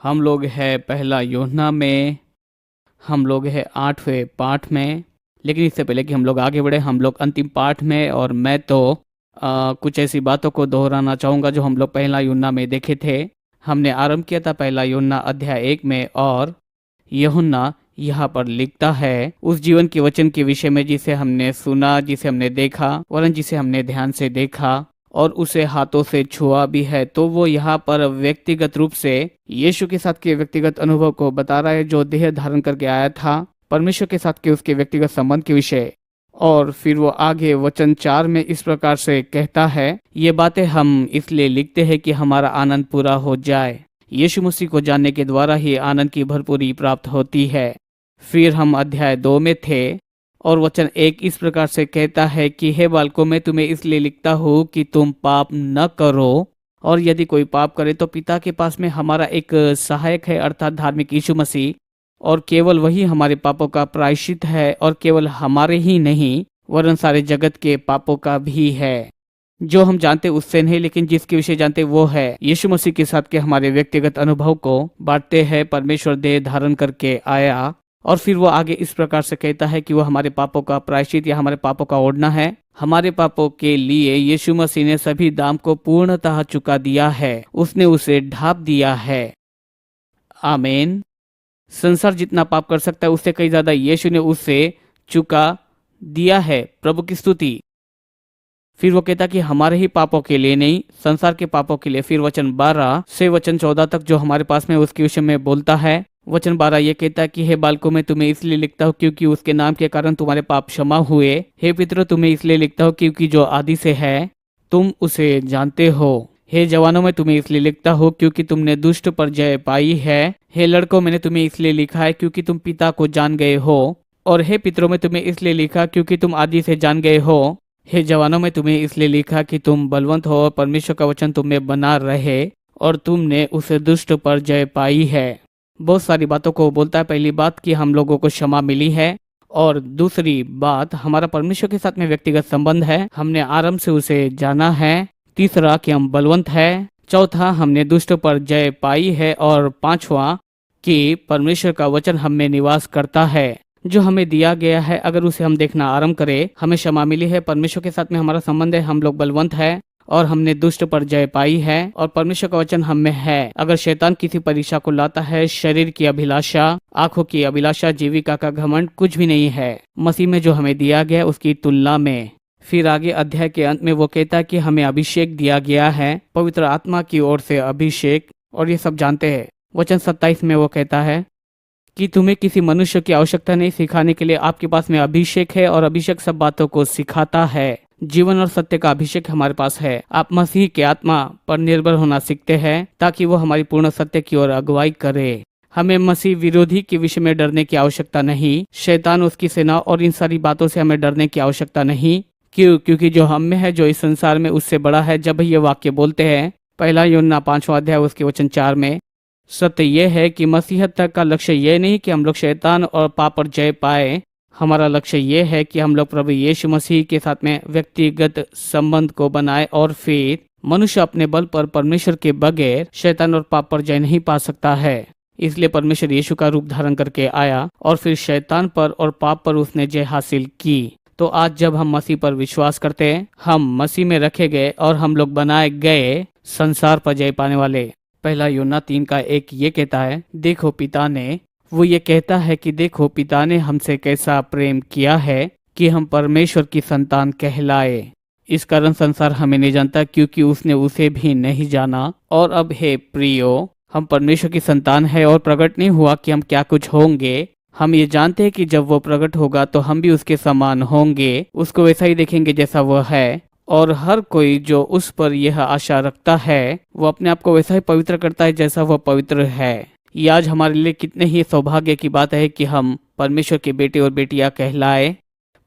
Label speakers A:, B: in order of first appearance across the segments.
A: हम लोग हैं पहला यूहन्ना में, हम लोग हैं 8वें पाठ में। लेकिन इससे पहले कि हम लोग आगे बढ़े, हम लोग अंतिम पाठ में, और मैं तो कुछ ऐसी बातों को दोहराना चाहूँगा जो हम लोग पहला यूहन्ना में देखे थे। हमने आरंभ किया था पहला यूहन्ना अध्याय 1 में, और यूहन्ना यहाँ पर लिखता है उस जीवन के वचन के विषय में जिसे हमने सुना, जिसे हमने देखा, वरन जिसे हमने ध्यान से देखा और उसे हाथों से छुआ भी है। तो वो यहाँ पर व्यक्तिगत रूप से यीशु के साथ के व्यक्तिगत अनुभव को बता रहा है, जो देह धारण करके आया था, परमेश्वर के साथ के उसके व्यक्तिगत संबंध के विषय। और फिर वो आगे वचन 4 में इस प्रकार से कहता है, ये बातें हम इसलिए लिखते हैं कि हमारा आनंद पूरा हो जाए। यीशु मसीह को जानने के द्वारा ही आनंद की भरपूरी प्राप्त होती है। फिर हम अध्याय 2 में थे, और वचन 1 इस प्रकार से कहता है कि हे बालकों, मैं तुम्हें इसलिए लिखता हूँ कि तुम पाप न करो, और यदि कोई पाप करे तो पिता के पास में हमारा एक सहायक है, अर्थात धार्मिक यीशु मसीह, और केवल वही हमारे पापों का प्रायश्चित है, और केवल हमारे ही नहीं वरन सारे जगत के पापों का भी है। जो हम जानते उससे नहीं, लेकिन जिसके विषय जानते वो है यीशु मसीह के साथ के हमारे व्यक्तिगत अनुभव को बांटते हैं। परमेश्वर देह धारण करके आया, और फिर वो आगे इस प्रकार से कहता है कि वो हमारे पापों का प्रायश्चित या हमारे पापों का ओढ़ना है। हमारे पापों के लिए यीशु मसीह ने सभी दाम को पूर्णतः चुका दिया है, उसने उसे ढाप दिया है। आमीन। संसार जितना पाप कर सकता है उससे कई ज्यादा यीशु ने उससे चुका दिया है। प्रभु की स्तुति। फिर वो कहता कि हमारे ही पापों के लिए नहीं, संसार के पापों के लिए। फिर वचन 12 से वचन 14 तक जो हमारे पास में उसके विषय में बोलता है। वचन 12 ये कहता है कि हे बालकों, मैं तुम्हें इसलिए लिखता हूँ क्योंकि उसके नाम के कारण तुम्हारे पाप क्षमा हुए। हे पितरों, तुम्हें इसलिए लिखता हूँ क्योंकि जो आदि से है तुम उसे जानते हो। हे जवानों, मैं तुम्हें इसलिए लिखता हूँ क्योंकि तुमने दुष्ट पर जय पाई है। हे लड़कों, मैंने तुम्हें इसलिए लिखा है क्योंकि तुम पिता को जान गए हो। और हे पितरों, मैं तुम्हें इसलिए लिखा क्योंकि तुम आदि से जान गए हो। हे जवानों, मैं तुम्हें इसलिए लिखा कि तुम बलवंत हो और परमेश्वर का वचन तुम में बना रहे, और तुमने उस दुष्ट पर जय पाई है। बहुत सारी बातों को बोलता है। पहली बात कि हम लोगों को क्षमा मिली है, और दूसरी बात हमारा परमेश्वर के साथ में व्यक्तिगत संबंध है, हमने आरंभ से उसे जाना है। तीसरा कि हम बलवंत है। चौथा हमने दुष्ट पर जय पाई है। और पांचवा कि परमेश्वर का वचन हम में निवास करता है, जो हमें दिया गया है। अगर उसे हम देखना आरंभ करें, हमें क्षमा मिली है, परमेश्वर के साथ में हमारा संबंध है, हम लोग बलवंत है, और हमने दुष्ट पर जय पाई है, और परमेश्वर का वचन हम में है। अगर शैतान किसी परीक्षा को लाता है, शरीर की अभिलाषा, आंखों की अभिलाषा, जीविका का घमंड कुछ भी नहीं है मसीह में जो हमें दिया गया उसकी तुलना में। फिर आगे अध्याय के अंत में वो कहता है कि हमें अभिषेक दिया गया है, पवित्र आत्मा की ओर से अभिषेक, और ये सब जानते हैं। वचन 27 में वो कहता है कि तुम्हें किसी मनुष्य की आवश्यकता नहीं सिखाने के लिए, आपके पास में अभिषेक है, और अभिषेक सब बातों को सिखाता है। जीवन और सत्य का अभिषेक हमारे पास है। आप मसीह के आत्मा पर निर्भर होना सीखते हैं ताकि वो हमारी पूर्ण सत्य की ओर अगुवाई करे। हमें मसीह विरोधी के विषय में डरने की आवश्यकता नहीं, शैतान, उसकी सेना और इन सारी बातों से हमें डरने की आवश्यकता नहीं। क्यों? क्योंकि जो हम में है, जो इस संसार में, उससे बड़ा है। जब ये वाक्य बोलते हैं, पहला यूहन्ना 5वां अध्याय उसके वचन 4 में, सत्य यह है कि मसीहत तक का लक्ष्य यह नहीं कि हम लोग शैतान और पाप पर जय पाए। हमारा लक्ष्य यह है कि हम लोग प्रभु यीशु मसीह के साथ में व्यक्तिगत संबंध को बनाए, और फिर मनुष्य अपने बल पर परमेश्वर के बगैर शैतान और पाप पर जय नहीं पा सकता है। इसलिए परमेश्वर यीशु का रूप धारण करके आया, और फिर शैतान पर और पाप पर उसने जय हासिल की। तो आज जब हम मसीह पर विश्वास करते हैं, हम मसीह में रखे गए और हम लोग बनाए गए संसार पर जय पाने वाले। पहला यूहन्ना 3:1 ये कहता है, देखो पिता ने, वो ये कहता है कि देखो पिता ने हमसे कैसा प्रेम किया है कि हम परमेश्वर की संतान कहलाए। इस कारण संसार हमें नहीं जानता क्योंकि उसने उसे भी नहीं जाना। और अब हे प्रियो, हम परमेश्वर की संतान है, और प्रकट नहीं हुआ कि हम क्या कुछ होंगे। हम ये जानते हैं कि जब वो प्रकट होगा तो हम भी उसके समान होंगे, उसको वैसा ही देखेंगे जैसा वह है। और हर कोई जो उस पर यह आशा रखता है, वो अपने आप को वैसा ही पवित्र करता है जैसा वह पवित्र है। ये आज हमारे लिए कितने ही सौभाग्य की बात है कि हम परमेश्वर के बेटे और बेटियां कहलाए।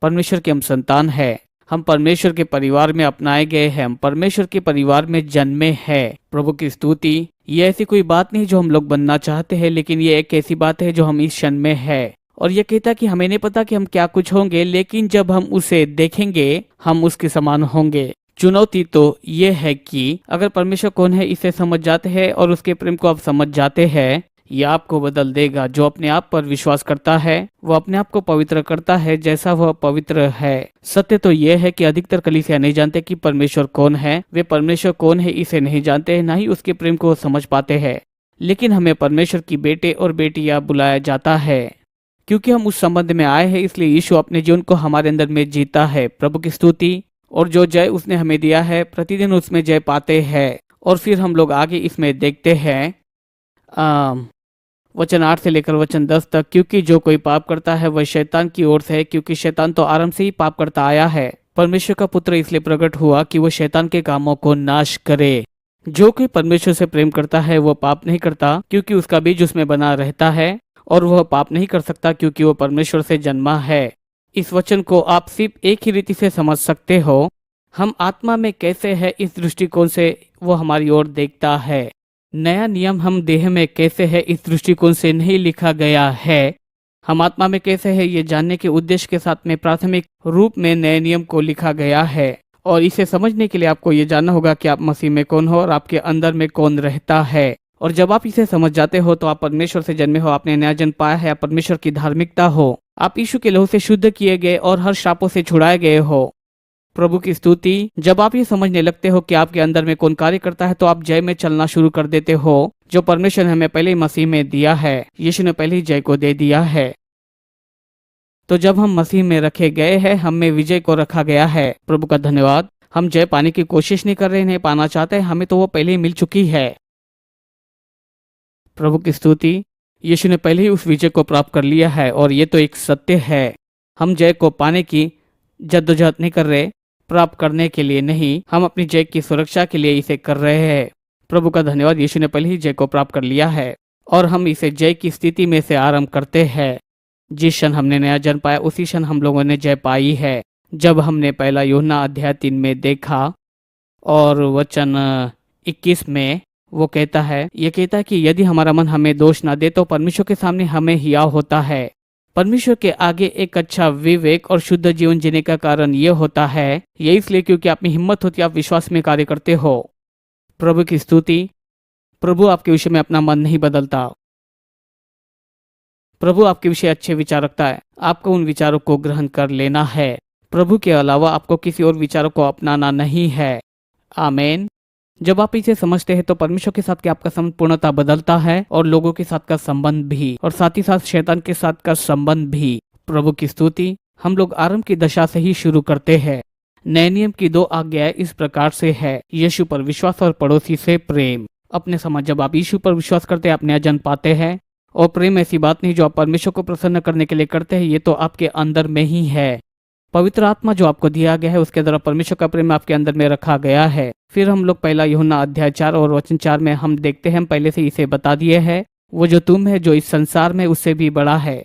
A: परमेश्वर के हम संतान है, हम परमेश्वर के परिवार में अपनाए गए हैं, हम परमेश्वर के परिवार में जन्मे हैं। प्रभु की स्तुति। ये ऐसी कोई बात नहीं जो हम लोग बनना चाहते हैं, लेकिन ये एक ऐसी बात है जो हम इस क्षण में है। और ये कहता कि हमें नहीं पता कि हम क्या कुछ होंगे, लेकिन जब हम उसे देखेंगे हम उसके समान होंगे। चुनौती तो ये है कि अगर परमेश्वर कौन है इसे समझ जाते हैं और उसके प्रेम को आप समझ जाते हैं, यह आपको बदल देगा। जो अपने आप पर विश्वास करता है वो अपने आप को पवित्र करता है जैसा वह पवित्र है। सत्य तो यह है कि अधिकतर कलीसिया नहीं जानते कि परमेश्वर कौन है। वे परमेश्वर कौन है इसे नहीं जानते हैं, ना ही उसके प्रेम को समझ पाते हैं। लेकिन हमें परमेश्वर की बेटे और बेटियां बुलाया जाता है क्योंकि हम उस संबंध में आए हैं। इसलिए यीशु अपने जीवन को हमारे अंदर में जीता है। प्रभु की स्तुति। और जो जय उसने हमें दिया है प्रतिदिन उसमें जय पाते हैं। और फिर हम लोग आगे इसमें देखते हैं वचन 8 से लेकर वचन 10 तक। क्योंकि जो कोई पाप करता है वह शैतान की ओर से है, क्योंकि शैतान तो आरंभ से ही पाप करता आया है। परमेश्वर का पुत्र इसलिए प्रकट हुआ कि वह शैतान के कामों को नाश करे। जो कोई परमेश्वर से प्रेम करता है वह पाप नहीं करता, क्योंकि उसका बीज उसमें बना रहता है। और वह पाप नहीं कर सकता क्योंकि वह परमेश्वर से जन्मा है। इस वचन को आप सिर्फ एक ही रीति से समझ सकते हो। हम आत्मा में कैसे है इस दृष्टिकोण से वो हमारी ओर देखता है। नया नियम हम देह में कैसे है इस दृष्टिकोण से नहीं लिखा गया है। हम आत्मा में कैसे है ये जानने के उद्देश्य के साथ में प्राथमिक रूप में नए नियम को लिखा गया है। और इसे समझने के लिए आपको ये जानना होगा कि आप मसीह में कौन हो और आपके अंदर में कौन रहता है। और जब आप इसे समझ जाते हो तो आप परमेश्वर से जन्मे हो, आपने नया जन्म पाया है, आप परमेश्वर की धार्मिकता हो, आप यीशु के लहू से शुद्ध किए गए और हर श्रापों से छुड़ाए गए हो। प्रभु की स्तुति। जब आप ये समझने लगते हो कि आपके अंदर में कौन कार्य करता है तो आप जय में चलना शुरू कर देते हो, जो परमेश्वर ने हमें पहले ही मसीह में दिया है। यीशु ने पहले ही जय को दे दिया है। तो जब हम मसीह में रखे गए हैं, हम में विजय को रखा गया है। प्रभु का धन्यवाद। हम जय पाने की कोशिश नहीं कर रहे, नहीं पाना चाहते, हमें तो वो पहले ही मिल चुकी है। प्रभु की स्तुति। यीशु ने पहले ही उस विजय को प्राप्त कर लिया है और ये तो एक सत्य है। हम जय को पाने की जद्दोजहद नहीं कर रहे, प्राप्त करने के लिए नहीं, हम अपनी जय की सुरक्षा के लिए इसे कर रहे हैं। प्रभु का धन्यवाद। यीशु ने पहले ही जय को प्राप्त कर लिया है और हम इसे जय की स्थिति में से आरंभ करते हैं। जिस क्षण हमने नया जन्म पाया उसी क्षण हम लोगों ने जय पाई है। जब हमने पहला यूहन्ना अध्याय 3 में देखा और वचन 21 में वो कहता है, ये कहता है कि यदि हमारा मन हमें दोष ना दे तो परमेश्वर के सामने हमें हिया होता है। परमेश्वर के आगे एक अच्छा विवेक और शुद्ध जीवन जीने का कारण ये होता है, ये इसलिए क्योंकि आप में हिम्मत होती है, आप विश्वास में कार्य करते हो। प्रभु की स्तुति। प्रभु आपके विषय में अपना मन नहीं बदलता। प्रभु आपके विषय अच्छे विचार रखता है, आपको उन विचारों को ग्रहण कर लेना है। प्रभु के अलावा आपको किसी और विचारों को अपनाना नहीं है। आमीन। जब आप इसे समझते हैं तो परमेश्वर के साथ के आपका संबंध पूर्णता बदलता है और लोगों के साथ का संबंध भी, और साथ ही साथ शैतान के साथ का संबंध भी। प्रभु की स्तुति। हम लोग आरंभ की दशा से ही शुरू करते हैं। नए नियम की 2 आज्ञाएं इस प्रकार से है, यीशु पर विश्वास और पड़ोसी से प्रेम। अपने समाज जब आप यीशु पर विश्वास करते हैं आप नया जन्म पाते हैं। और प्रेम ऐसी बात नहीं जो आप परमेश्वर को प्रसन्न करने के लिए करते हैं, ये तो आपके अंदर में ही है। पवित्र आत्मा जो आपको दिया गया है उसके द्वारा परमेश्वर का प्रेम आपके अंदर में रखा गया है। फिर हम लोग पहला यूहन्ना अध्याय 4 और वचन 4 में हम देखते हैं, हम पहले से इसे बता दिए हैं, वो जो तुम है जो इस संसार में उससे भी बड़ा है।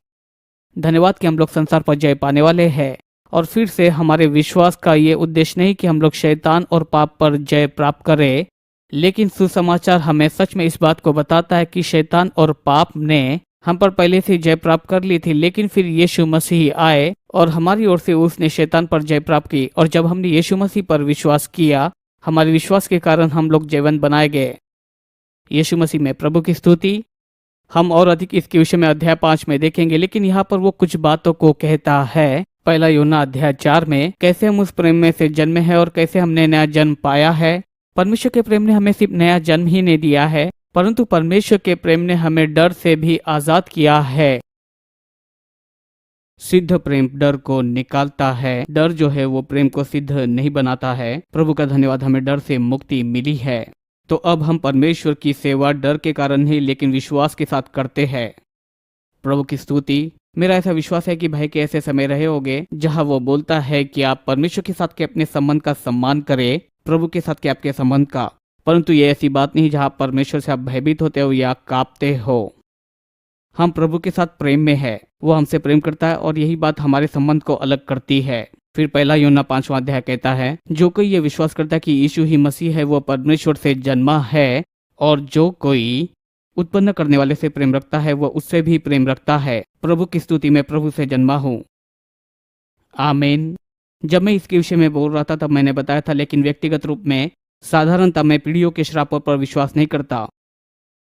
A: धन्यवाद कि हम लोग संसार पर जय पाने वाले हैं। और फिर से हमारे विश्वास का ये उद्देश्य नहीं कि हम लोग शैतान और पाप पर जय प्राप्त करें, लेकिन सुसमाचार हमें सच में इस बात को बताता है कि शैतान और पाप ने हम पर पहले से जय प्राप्त कर ली थी, लेकिन फिर यीशु मसीह आए और हमारी ओर से उसने शैतान पर जय प्राप्त की। और जब हमने यीशु मसीह पर विश्वास किया, हमारे विश्वास के कारण हम लोग जीवन बनाए गए यीशु मसीह में। प्रभु की स्तुति। हम और अधिक इसके विषय में अध्याय 5 में देखेंगे, लेकिन यहाँ पर वो कुछ बातों को कहता है। पहला यूहन्ना अध्याय 4 में कैसे हम उस प्रेम में से जन्मे हैं और कैसे हमने नया जन्म पाया है। परमेश्वर के प्रेम ने हमें सिर्फ नया जन्म ही नहीं दिया है, परंतु परमेश्वर के प्रेम ने हमें डर से भी आजाद किया है। सिद्ध प्रेम डर को निकालता है। डर जो है वो प्रेम को सिद्ध नहीं बनाता है। प्रभु का धन्यवाद, हमें डर से मुक्ति मिली है। तो अब हम परमेश्वर की सेवा डर के कारण नहीं लेकिन विश्वास के साथ करते हैं। प्रभु की स्तुति। मेरा ऐसा विश्वास है कि भाई के ऐसे समय रहे होंगे जहां वो बोलता है कि आप परमेश्वर के साथ के अपने संबंध का सम्मान करें, प्रभु के साथ के आपके संबंध का। परंतु ये ऐसी बात नहीं जहां परमेश्वर से आप भयभीत होते हो या कांपते हो। हम प्रभु के साथ प्रेम में है, वो हमसे प्रेम करता है और यही बात हमारे संबंध को अलग करती है। फिर पहला यूहन्ना 5वां अध्याय कहता है, जो कोई ये विश्वास करता है कि यीशु ही मसीह है वो परमेश्वर से जन्मा है, और जो कोई उत्पन्न करने वाले से प्रेम रखता है वो उससे भी प्रेम रखता है। प्रभु की स्तुति, में प्रभु से जन्मा हूँ। आमीन। जब मैं इसके विषय में बोल रहा था तब मैंने बताया था, लेकिन व्यक्तिगत रूप में साधारणतः मैं पीढ़ियों के श्रापों पर विश्वास नहीं करता।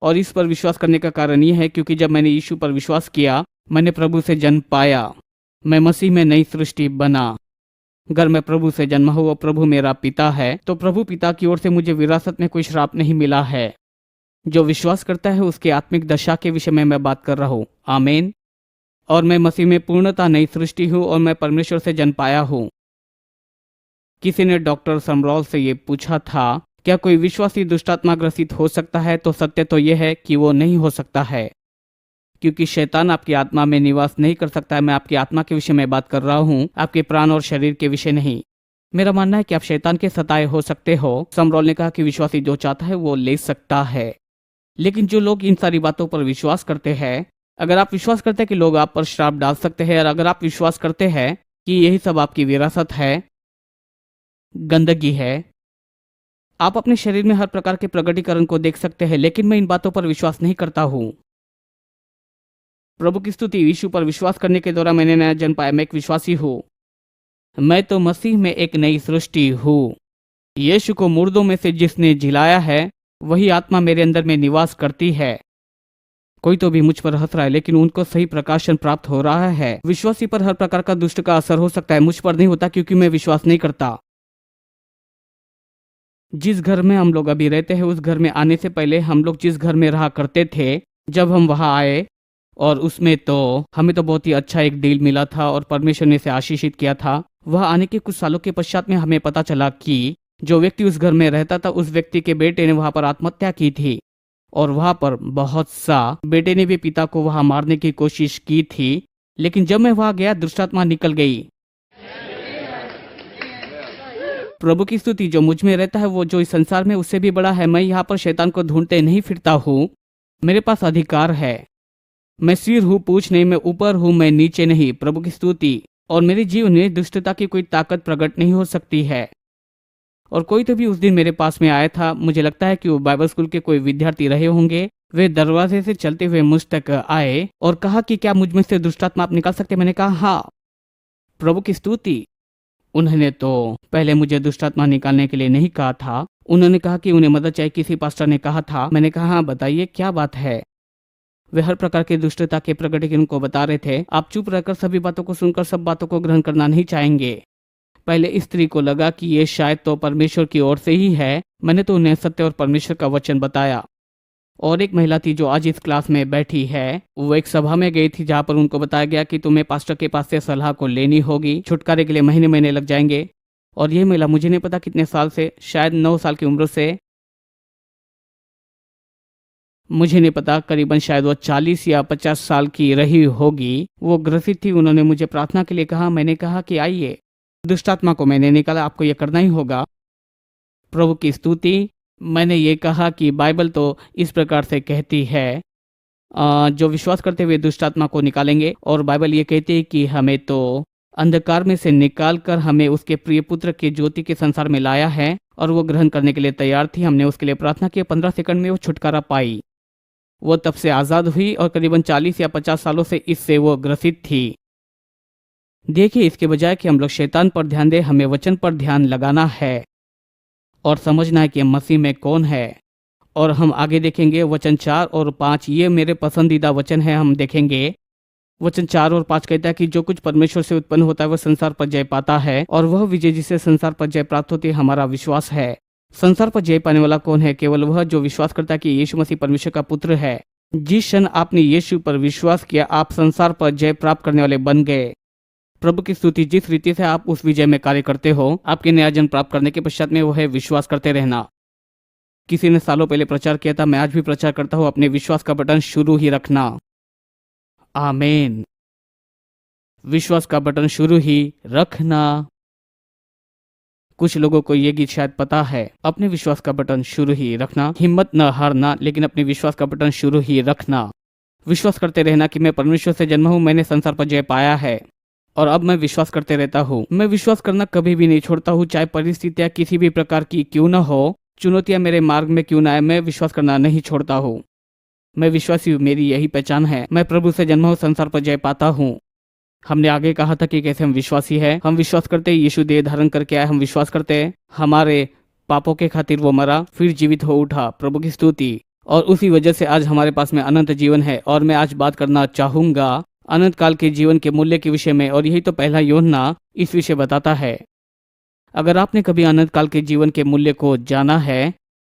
A: और इस पर विश्वास करने का कारण यह है क्योंकि जब मैंने यीशु पर विश्वास किया, मैंने प्रभु से जन्म पाया। मैं मसीह में नई सृष्टि बना। अगर मैं प्रभु से जन्मा हूँ और प्रभु मेरा पिता है, तो प्रभु पिता की ओर से मुझे विरासत में कोई श्राप नहीं मिला है। जो विश्वास करता है उसके आत्मिक दशा के विषय में मैं बात कर रहा हूँ। आमीन। और मैं मसीह में पूर्णतः नई सृष्टि हूँ और मैं परमेश्वर से जन्म पाया हूँ। किसी ने डॉक्टर समरॉल से ये पूछा था, क्या कोई विश्वासी दुष्टात्मा ग्रसित हो सकता है? तो सत्य तो यह है कि वो नहीं हो सकता है, क्योंकि शैतान आपकी आत्मा में निवास नहीं कर सकता है। मैं आपकी आत्मा के विषय में बात कर रहा हूँ, आपके प्राण और शरीर के विषय नहीं। मेरा मानना है कि आप शैतान के सताए हो सकते हो। समरॉल ने कहा कि विश्वासी जो चाहता है वो ले सकता है, लेकिन जो लोग इन सारी बातों पर विश्वास करते हैं, अगर आप विश्वास करते हैं कि लोग आप पर श्राप डाल सकते हैं, और अगर आप विश्वास करते हैं कि यही सब आपकी विरासत है, गंदगी है, आप अपने शरीर में हर प्रकार के प्रकटीकरण को देख सकते हैं, लेकिन मैं इन बातों पर विश्वास नहीं करता हूँ। प्रभु की स्तुति। यीशु पर विश्वास करने के द्वारा मैंने नया जन्म पाया। मैं एक विश्वासी हूँ। मैं तो मसीह में एक नई सृष्टि हूँ। यीशु को मुर्दों में से जिसने जिलाया है, वही आत्मा मेरे अंदर में निवास करती है। कोई तो भी मुझ पर हंस रहा है, लेकिन उनको सही प्रकाशन प्राप्त हो रहा है। विश्वासी पर हर प्रकार का दुष्ट का असर हो सकता है, मुझ पर नहीं होता, क्योंकि मैं विश्वास नहीं करता। जिस घर में हम लोग अभी रहते हैं, उस घर में आने से पहले हम लोग जिस घर में रहा करते थे, जब हम वहां आए, और उसमें तो हमें तो बहुत ही अच्छा एक डील मिला था और परमेश्वर ने इसे आशीषित किया था। वह आने के कुछ सालों के पश्चात में हमें पता चला कि जो व्यक्ति उस घर में रहता था, उस व्यक्ति के बेटे ने वहां पर आत्महत्या की थी, और वहां पर बहुत सा बेटे ने भी पिता को वहां मारने की कोशिश की थी। लेकिन जब मैं वहां गया, दुष्टात्मा निकल गई। प्रभु की स्तुति। जो मुझ में रहता है वो जो इस संसार में उससे भी बड़ा है। मैं यहाँ पर शैतान को ढूंढते नहीं फिरता हूँ। मेरे पास अधिकार है। मैं सिर हूँ, पूछ नहीं। मैं ऊपर हूँ, मैं नीचे नहीं। प्रभु की स्तुति। और मेरे जीवन में दुष्टता की कोई ताकत प्रकट नहीं हो सकती है। और कोई तो भी उस दिन मेरे पास में आया था, मुझे लगता है कि वो बाइबल स्कूल के कोई विद्यार्थी रहे होंगे। वे दरवाजे से चलते हुए मुझ तक आए और कहा कि क्या मुझ में से दुष्टात्मा आप निकाल सकते? मैंने कहा हाँ। प्रभु की स्तुति। उन्होंने तो पहले मुझे दुष्टात्मा निकालने के लिए नहीं कहा था। उन्होंने कहा कि उन्हें मदद चाहिए, किसी पास्टर ने कहा था। मैंने कहा हाँ, बताइए क्या बात है। वे हर प्रकार की दुष्टता के प्रकटीकरण को बता रहे थे। आप चुप रहकर सभी बातों को सुनकर सब बातों को ग्रहण करना नहीं चाहेंगे। पहले स्त्री को लगा कि ये शायद तो परमेश्वर की ओर से ही है। मैंने तो उन्हें सत्य और परमेश्वर का वचन बताया। और एक महिला थी जो आज इस क्लास में बैठी है। वो एक सभा में गई थी जहाँ पर उनको बताया गया कि तुम्हें पास्टर के पास से सलाह को लेनी होगी। छुटकारे के लिए महीने महीने लग जाएंगे। और ये महिला मुझे नहीं पता कितने साल से, शायद 9 साल की उम्र से, मुझे नहीं पता, करीबन शायद वो 40 या 50 साल की रही होगी। वो ग्रसित थी। उन्होंने मुझे प्रार्थना के लिए कहा। मैंने कहा कि आइए, दुष्टात्मा को मैंने निकाला, आपको ये करना ही होगा। प्रभु की स्तुति। मैंने ये कहा कि बाइबल तो इस प्रकार से कहती है, जो विश्वास करते हुए दुष्टात्मा को निकालेंगे। और बाइबल ये कहती है कि हमें तो अंधकार में से निकाल कर हमें उसके प्रिय पुत्र के ज्योति के संसार में लाया है। और वो ग्रहण करने के लिए तैयार थी। हमने उसके लिए प्रार्थना की। 15 सेकंड में वो छुटकारा पाई। वो तब से आज़ाद हुई और करीबन 40 या 50 सालों से इससे वो ग्रसित थी। देखिए, इसके बजाय कि हम लोग शैतान पर ध्यान दें, हमें वचन पर ध्यान लगाना है और समझना है कि मसीह में कौन है। और हम आगे देखेंगे वचन 4 और 5, ये मेरे पसंदीदा वचन है। हम देखेंगे वचन 4 और 5 कहता है कि जो कुछ परमेश्वर से उत्पन्न होता है वह संसार पर जय पाता है, और वह विजय जिसे संसार पर जय प्राप्त होती है हमारा विश्वास है। संसार पर जय पाने वाला कौन है? केवल वह जो विश्वास करता है कि यीशु मसीह परमेश्वर का पुत्र है। जिस क्षण आपने यीशु पर विश्वास किया, आप संसार पर जय प्राप्त करने वाले बन गए। प्रभु की स्तुति। जिस रीति से आप उस विजय में कार्य करते हो, आपके नया जन्म प्राप्त करने के पश्चात में, वह है विश्वास करते रहना। किसी ने सालों पहले प्रचार किया था, मैं आज भी प्रचार करता हूँ, अपने विश्वास का बटन शुरू ही रखना। आमीन। विश्वास का बटन शुरू ही रखना। कुछ लोगों को ये गीत शायद पता है, अपने विश्वास का बटन शुरू ही रखना, हिम्मत न हारना, लेकिन अपने विश्वास का बटन शुरू ही रखना। विश्वास करते रहना कि मैं परमेश्वर से जन्मा हूँ, मैंने संसार पर जय पाया है, और अब मैं विश्वास करते रहता हूँ। मैं विश्वास करना कभी भी नहीं छोड़ता हूँ, चाहे परिस्थितियाँ किसी भी प्रकार की क्यों न हो, चुनौतियाँ मेरे मार्ग में क्यों न आए, मैं विश्वास करना नहीं छोड़ता हूँ। मैं विश्वासी हूँ, मेरी यही पहचान है। मैं प्रभु से जन्मा हूँ, संसार पर जय पाता हूँ। हमने आगे कहा था कि कैसे हम विश्वासी हैं। हम विश्वास करते हैं यीशु देह धारण करके आए। हम विश्वास करते हैं हमारे पापों के खातिर वो मरा, फिर जीवित हो उठा। प्रभु की स्तुति। और उसी वजह से आज हमारे पास में अनंत जीवन है। और मैं आज बात करना चाहूंगा अनंत काल के जीवन के मूल्य के विषय में। और यही तो पहला यूहन्ना इस विषय बताता है। अगर आपने कभी अनंत काल के जीवन के मूल्य को जाना है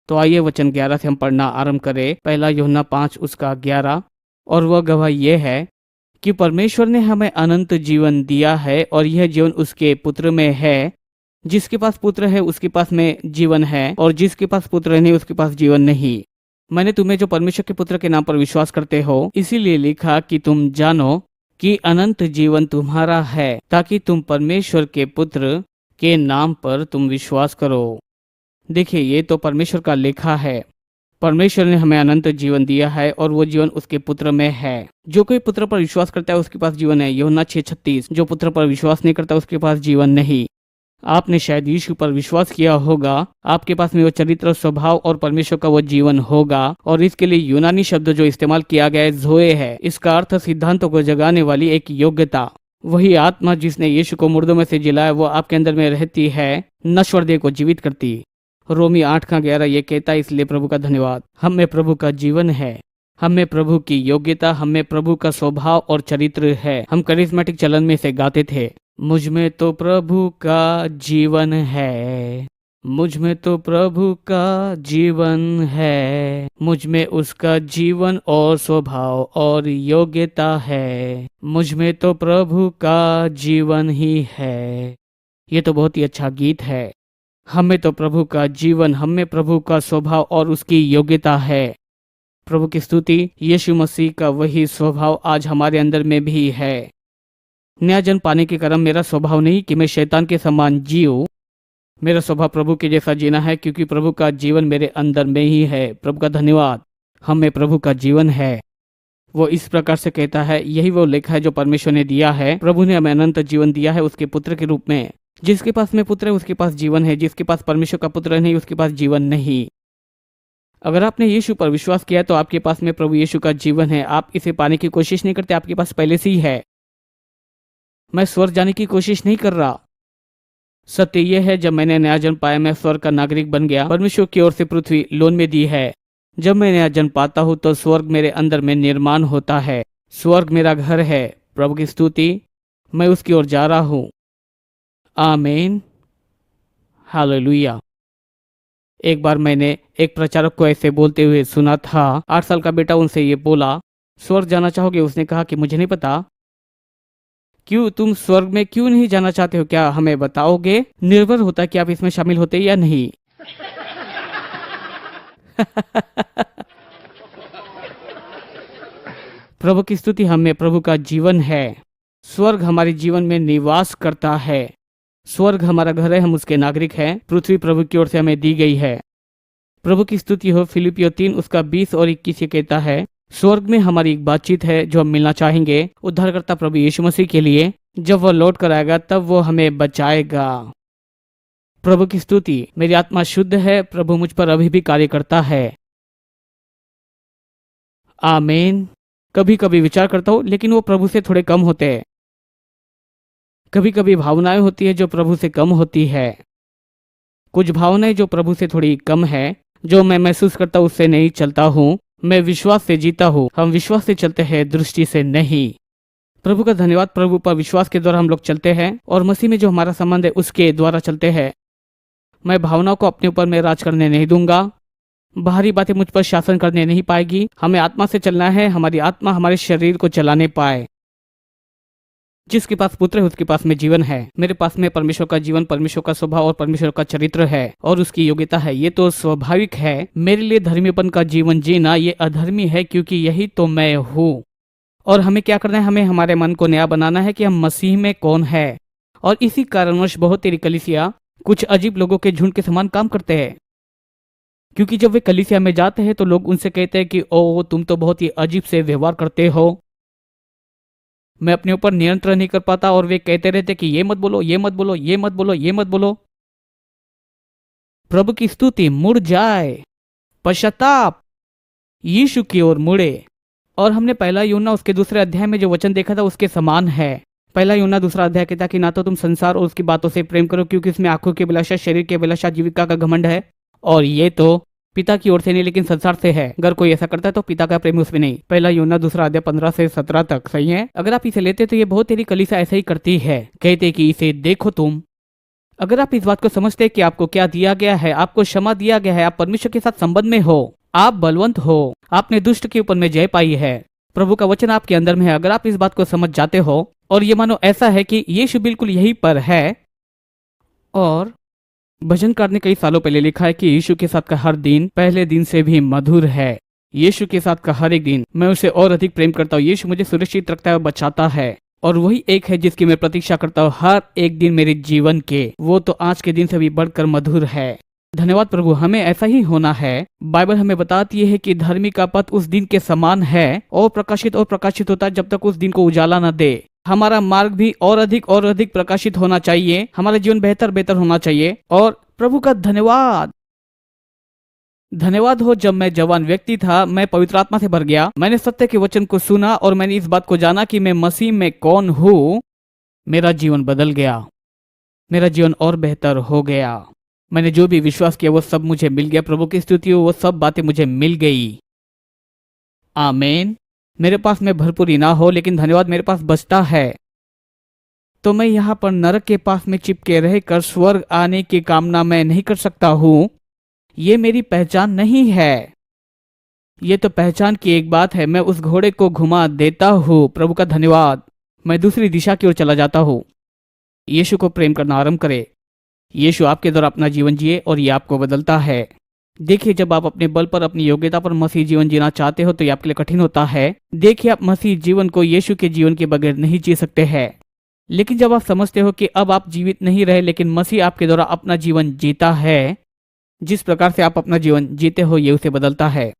A: तो आइए वचन 11 से हम पढ़ना आरंभ करें। पहला यूहन्ना 5 उसका 11। और वह गवाह यह है कि परमेश्वर ने हमें अनंत जीवन दिया है और यह जीवन उसके पुत्र में है। जिसके पास पुत्र है उसके पास में जीवन है, और जिसके पास पुत्र नहीं उसके पास जीवन नहीं। मैंने तुम्हें जो परमेश्वर के पुत्र के नाम पर विश्वास करते हो इसीलिए लिखा कि तुम जानो कि अनंत जीवन तुम्हारा है, ताकि तुम परमेश्वर के पुत्र के नाम पर तुम विश्वास करो। देखिए, ये तो परमेश्वर का लेखा है। परमेश्वर ने हमें अनंत जीवन दिया है और वो जीवन उसके पुत्र में है। जो कोई पुत्र पर विश्वास करता है उसके पास जीवन है। यूहन्ना 6:36। जो पुत्र पर विश्वास नहीं करता उसके पास जीवन नहीं। आपने शायद यीशु पर विश्वास किया होगा, आपके पास में वो चरित्र, स्वभाव और परमेश्वर का वो जीवन होगा। और इसके लिए यूनानी शब्द जो इस्तेमाल किया गया है ज़ोए है। इसका अर्थ सिद्धांतों को जगाने वाली एक योग्यता। वही आत्मा जिसने यीशु को मुर्दों में से जिलाया वो आपके अंदर में रहती है, नश्वर देह को जीवित करती। रोमी 8:11 ये कहता है, इसलिए प्रभु का धन्यवाद। हम में प्रभु का जीवन है, हम में प्रभु की योग्यता, हम में प्रभु का स्वभाव और चरित्र है। हम करिश्मेटिक चलन में से गाते थे, मुझ में तो प्रभु का जीवन है, मुझ में तो प्रभु का जीवन है, मुझ में उसका जीवन और स्वभाव और योग्यता है, मुझ में तो प्रभु का जीवन ही है। ये तो बहुत ही अच्छा गीत है। हमें तो प्रभु का जीवन, हमें प्रभु का स्वभाव और उसकी योग्यता है। प्रभु की स्तुति। यीशु मसीह का वही स्वभाव आज हमारे अंदर में भी है। नया जन्म पाने के कारण मेरा स्वभाव नहीं कि मैं शैतान के समान जीऊं। मेरा स्वभाव प्रभु के जैसा जीना है, क्योंकि प्रभु का जीवन मेरे अंदर में ही है। प्रभु का धन्यवाद। हमें प्रभु का जीवन है। वो इस प्रकार से कहता है, यही वो लेखा है जो परमेश्वर ने दिया है। प्रभु ने हमें अनंत जीवन दिया है उसके पुत्र के रूप में। जिसके पास में पुत्र है उसके पास जीवन है, जिसके पास परमेश्वर का पुत्र नहीं उसके पास जीवन नहीं। अगर आपने यीशु पर विश्वास किया तो आपके पास में प्रभु यीशु का जीवन है। आप इसे पाने की कोशिश नहीं करते, आपके पास पहले से ही है। मैं स्वर्ग जाने की कोशिश नहीं कर रहा। सत्य यह है, जब मैंने नया जन्म पाया मैं स्वर्ग का नागरिक बन गया। परमेश्वर की ओर से पृथ्वी लोन में दी है। जब मैं नया जन्म पाता हूँ तो स्वर्ग मेरे अंदर में निर्माण होता है। स्वर्ग मेरा घर है। प्रभु की स्तुति। मैं उसकी ओर जा रहा हूँ। आमीन, हालेलुया। एक बार मैंने एक प्रचारक को ऐसे बोलते हुए सुना था। 8 साल का बेटा उनसे ये बोला, स्वर्ग जाना चाहोगे? उसने कहा कि मुझे नहीं पता। क्यों, तुम स्वर्ग में क्यों नहीं जाना चाहते हो? क्या हमें बताओगे? निर्भर होता है कि आप इसमें शामिल होते या नहीं। प्रभु की स्तुति। हमें प्रभु का जीवन है। स्वर्ग हमारे जीवन में निवास करता है। स्वर्ग हमारा घर है, हम उसके नागरिक हैं। पृथ्वी प्रभु की ओर से हमें दी गई है। प्रभु की स्तुति हो। फिलिपियो 3 उसका 20 और 21 ये कहता है, स्वर्ग में हमारी एक बातचीत है जो हम मिलना चाहेंगे उद्धारकर्ता प्रभु यीशु मसीह के लिए। जब वह लौट कर आएगा तब वो हमें बचाएगा। प्रभु की स्तुति। मेरी आत्मा शुद्ध है। प्रभु मुझ पर अभी भी कार्य करता है। आमीन। कभी कभी विचार करता हूँ लेकिन वो प्रभु से थोड़े कम होते हैं। कभी कभी भावनाएं होती है जो प्रभु से कम होती है। कुछ भावनाएं जो प्रभु से थोड़ी कम है, जो मैं महसूस करता हूँ उससे नहीं चलता हूँ। मैं विश्वास से जीता हूँ। हम विश्वास से चलते हैं, दृष्टि से नहीं। प्रभु का धन्यवाद। प्रभु पर विश्वास के द्वारा हम लोग चलते हैं और मसीह में जो हमारा संबंध है उसके द्वारा चलते हैं। मैं भावनाओं को अपने ऊपर में राज करने नहीं दूंगा। बाहरी बातें मुझ पर शासन करने नहीं पाएगी। हमें आत्मा से चलना है। हमारी आत्मा हमारे शरीर को चलाने पाए। जिसके पास पुत्र है उसके पास में जीवन है। मेरे पास में परमेश्वर का जीवन, परमेश्वर का स्वभाव और परमेश्वर का चरित्र है और उसकी योग्यता है। ये तो स्वाभाविक है। मेरे लिए धर्मीपन का जीवन जीना ये अधर्मी है, क्योंकि यही तो मैं हूँ। और हमें क्या करना है? हमें हमारे मन को नया बनाना है कि हम मसीह में कौन है। और इसी कारणवश बहुत तेरी कलीसिया कुछ अजीब लोगों के झुंड के समान काम करते हैं। क्योंकि जब वे कलीसिया में जाते हैं तो लोग उनसे कहते हैं कि ओ, तुम तो बहुत ही अजीब से व्यवहार करते हो। मैं अपने ऊपर नियंत्रण नहीं कर पाता और वे कहते रहते कि ये मत बोलो, ये मत बोलो, ये मत बोलो, ये मत बोलो। प्रभु की स्तुति। मुड़ जाए, पश्चाताप, यीशु की ओर मुड़े। और हमने पहला यूहन्ना उसके दूसरे अध्याय में जो वचन देखा था उसके समान है। पहला यूहन्ना दूसरा अध्याय कहता है कि ना तो तुम संसार और उसकी बातों से प्रेम करो, क्योंकि उसमें आंखों की अभिलाषा, शरीर की अभिलाषा, जीविका का घमंड है, और ये तो पिता की ओर से नहीं लेकिन संसार से है। अगर कोई ऐसा करता है तो पिता का प्रेम उसमें नहीं। पहला यूहन्ना दूसरा अध्याय 15 से 17 तक। सही है। अगर आप इसे लेते तो ये बहुत तेरी कलीसिया ऐसा ही करती है, कहते कि इसे देखो तुम। अगर आप इस बात को समझते कि आपको क्या दिया गया है, आपको क्षमा दिया गया है, आप परमेश्वर के साथ संबंध में हो, आप बलवंत हो, आपने दुष्ट के ऊपर में जय पाई है, प्रभु का वचन आपके अंदर में है, अगर आप इस बात को समझ जाते हो और ये मानो ऐसा है कि यीशु बिल्कुल यहीं पर है। और भजनकार ने कई सालों पहले लिखा है कि यीशु के साथ का हर दिन पहले दिन से भी मधुर है। यीशु के साथ का हर एक दिन मैं उसे और अधिक प्रेम करता हूँ। यीशु मुझे सुरक्षित रखता है और बचाता है, और वही एक है जिसकी मैं प्रतीक्षा करता हूँ हर एक दिन मेरे जीवन के। वो तो आज के दिन से भी बढ़कर मधुर है। धन्यवाद प्रभु, हमें ऐसा ही होना है। बाइबल हमें बताती है कि धर्मी का पथ उस दिन के समान है और प्रकाशित होता है जब तक उस दिन को उजाला न दे। हमारा मार्ग भी और अधिक प्रकाशित होना चाहिए, हमारा जीवन बेहतर होना चाहिए। और प्रभु का धन्यवाद हो, जब मैं जवान व्यक्ति था मैं पवित्र आत्मा से भर गया। मैंने सत्य के वचन को सुना और मैंने इस बात को जाना कि मैं मसीह में कौन हूँ। मेरा जीवन बदल गया, मेरा जीवन और बेहतर हो गया। मैंने जो भी विश्वास किया वो सब मुझे मिल गया। प्रभु की स्तुति हो, वो सब बातें मुझे मिल गई। आमीन। मेरे पास में भरपूरी ना हो लेकिन धन्यवाद मेरे पास बचता है, तो मैं यहाँ पर नरक के पास में चिपके रहकर स्वर्ग आने की कामना मैं नहीं कर सकता हूँ। ये मेरी पहचान नहीं है, ये तो पहचान की एक बात है। मैं उस घोड़े को घुमा देता हूँ। प्रभु का धन्यवाद। मैं दूसरी दिशा की ओर चला जाता हूँ। यीशु को प्रेम करना आरंभ करे। यीशु आपके द्वारा अपना जीवन जिए और ये आपको बदलता है। देखिए, जब आप अपने बल पर, अपनी योग्यता पर मसीह जीवन जीना चाहते हो तो ये आपके लिए कठिन होता है। देखिए, आप मसीह जीवन को यीशु के जीवन के बगैर नहीं जी सकते हैं। लेकिन जब आप समझते हो कि अब आप जीवित नहीं रहे लेकिन मसीह आपके द्वारा अपना जीवन जीता है, जिस प्रकार से आप अपना जीवन जीते हो ये उसे बदलता है।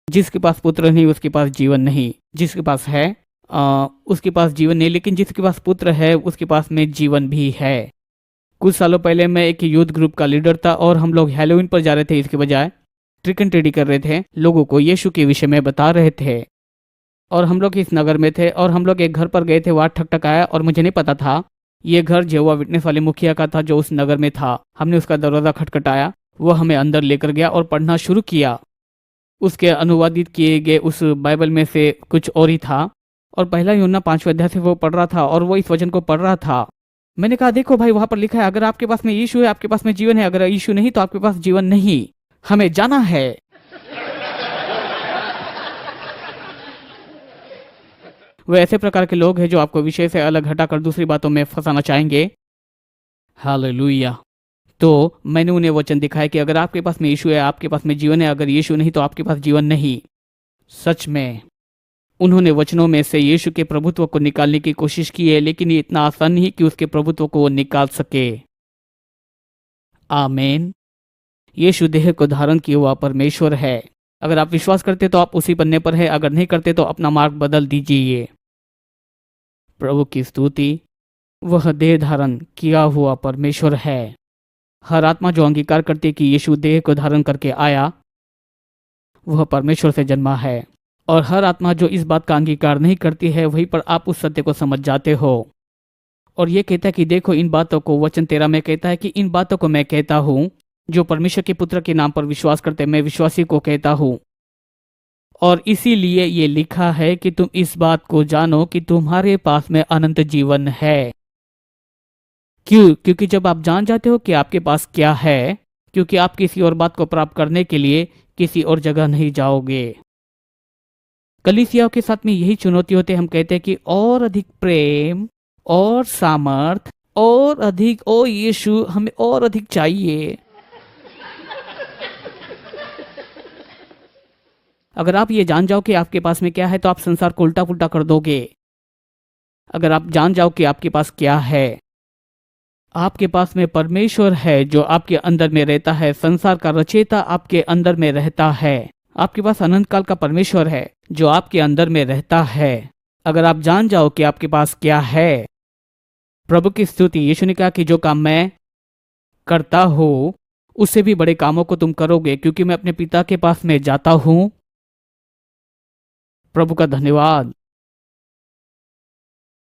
A: जिसके पास पुत्र नहीं उसके पास जीवन नहीं, जिसके पास है उसके पास जीवन नहीं, लेकिन जिसके पास पुत्र है उसके पास में जीवन भी है। कुछ सालों पहले मैं एक यूथ ग्रुप का लीडर था और हम लोग हैलोवीन पर जा रहे थे, इसके बजाय ट्रिक एंड ट्रीटी कर रहे थे, लोगों को यीशु के विषय में बता रहे थे। और हम लोग इस नगर में थे और हम लोग एक घर पर गए थे, वहाँ ठकठकाया और मुझे नहीं पता था ये घर यहोवा विटनेस वाले मुखिया का था जो उस नगर में था। हमने उसका दरवाजा खटखटाया, वो हमें अंदर लेकर गया और पढ़ना शुरू किया। उसके अनुवादित किए गए उस बाइबल में से कुछ और ही था और पहला यूहन्ना 5वें अध्याय से वो पढ़ रहा था और वो इस वचन को पढ़ रहा था। मैंने कहा, देखो भाई, वहां पर लिखा है अगर आपके पास में यीशु है आपके पास में जीवन है, अगर यीशु नहीं तो आपके पास जीवन नहीं। हमें जाना है। वे ऐसे प्रकार के लोग हैं जो आपको विषय से अलग हटाकर दूसरी बातों में फंसाना चाहेंगे। हालेलुया। तो मैंने उन्हें वचन दिखाया कि अगर आपके पास में यीशु है आपके पास में जीवन है, अगर यीशु नहीं तो आपके पास जीवन नहीं। सच में उन्होंने वचनों में से यीशु के प्रभुत्व को निकालने की कोशिश की है, लेकिन ये इतना आसान नहीं कि उसके प्रभुत्व को वो निकाल सके। आमीन। यीशु देह को धारण किया हुआ परमेश्वर है। अगर आप विश्वास करते तो आप उसी पन्ने पर है, अगर नहीं करते तो अपना मार्ग बदल दीजिए। प्रभु की स्तुति। वह देह धारण किया हुआ परमेश्वर है। हर आत्मा जो अंगीकार करती है कि यीशु देह को धारण करके आया, वह परमेश्वर से जन्मा है। और हर आत्मा जो इस बात का अंगीकार नहीं करती है, वहीं पर आप उस सत्य को समझ जाते हो। और ये कहता है कि देखो, इन बातों को, वचन 13 में कहता है कि इन बातों को मैं कहता हूँ जो परमेश्वर के पुत्र के नाम पर विश्वास करते, मैं विश्वासी को कहता हूँ। और इसीलिए ये लिखा है कि तुम इस बात को जानो कि तुम्हारे पास में अनंत जीवन है। क्यों? क्योंकि जब आप जान जाते हो कि आपके पास क्या है, क्योंकि आप किसी और बात को प्राप्त करने के लिए किसी और जगह नहीं जाओगे। कलीसियाओं के साथ में यही चुनौती होती है। हम कहते हैं कि और अधिक प्रेम और सामर्थ और अधिक, ओ यीशु हमें और अधिक चाहिए। अगर आप ये जान जाओ कि आपके पास में क्या है तो आप संसार को उल्टा पुल्टा कर दोगे। अगर आप जान जाओ कि आपके पास क्या है, आपके पास में परमेश्वर है जो आपके अंदर में रहता है, संसार का रचयिता आपके अंदर में रहता है। आपके पास अनंत काल का परमेश्वर है जो आपके अंदर में रहता है। अगर आप जान जाओ कि आपके पास क्या है, प्रभु की स्तुति। यीशु ने कहा कि जो काम मैं करता हूँ उससे भी बड़े कामों को तुम करोगे, क्योंकि मैं अपने पिता के पास में जाता हूँ। प्रभु का धन्यवाद।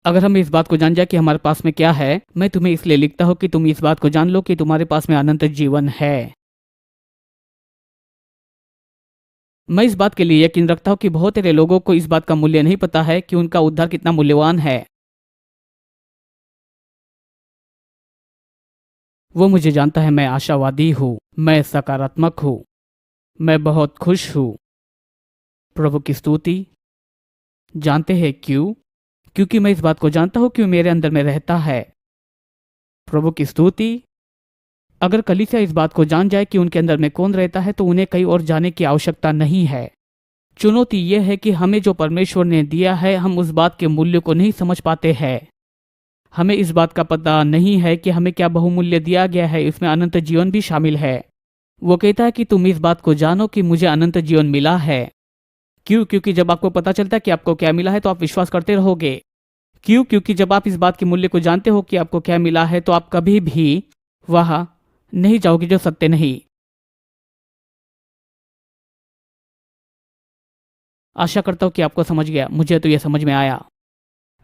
A: अगर हम इस बात को जान जाए कि हमारे पास में क्या है, मैं तुम्हें इसलिए लिखता हूँ कि तुम इस बात को जान लो कि तुम्हारे पास में अनंत जीवन है। मैं इस बात के लिए यकीन रखता हूँ कि बहुत सारे लोगों को इस बात का मूल्य नहीं पता है कि उनका उद्धार कितना मूल्यवान है। वो मुझे जानता है, मैं आशावादी हूँ, मैं सकारात्मक हूँ, मैं बहुत खुश हूँ। प्रभु की स्तुति। जानते हैं क्यों? क्योंकि मैं इस बात को जानता हूँ कि वो मेरे अंदर में रहता है। प्रभु की स्तुति। अगर कलीसिया इस बात को जान जाए कि उनके अंदर में कौन रहता है तो उन्हें कहीं और जाने की आवश्यकता नहीं है। चुनौती यह है कि हमें जो परमेश्वर ने दिया है हम उस बात के मूल्य को नहीं समझ पाते हैं। हमें इस बात का पता नहीं है कि हमें क्या बहुमूल्य दिया गया है, इसमें अनंत जीवन भी शामिल है। वो कहता है कि तुम इस बात को जानो कि मुझे अनंत जीवन मिला है। क्यों? क्योंकि जब आपको पता चलता है कि आपको क्या मिला है तो आप विश्वास करते रहोगे। क्यों? क्योंकि जब आप इस बात के मूल्य को जानते हो कि आपको क्या मिला है तो आप कभी भी वहां नहीं जाओगे जो सत्य नहीं। आशा करता हूं कि आपको समझ गया। मुझे तो यह समझ में आया।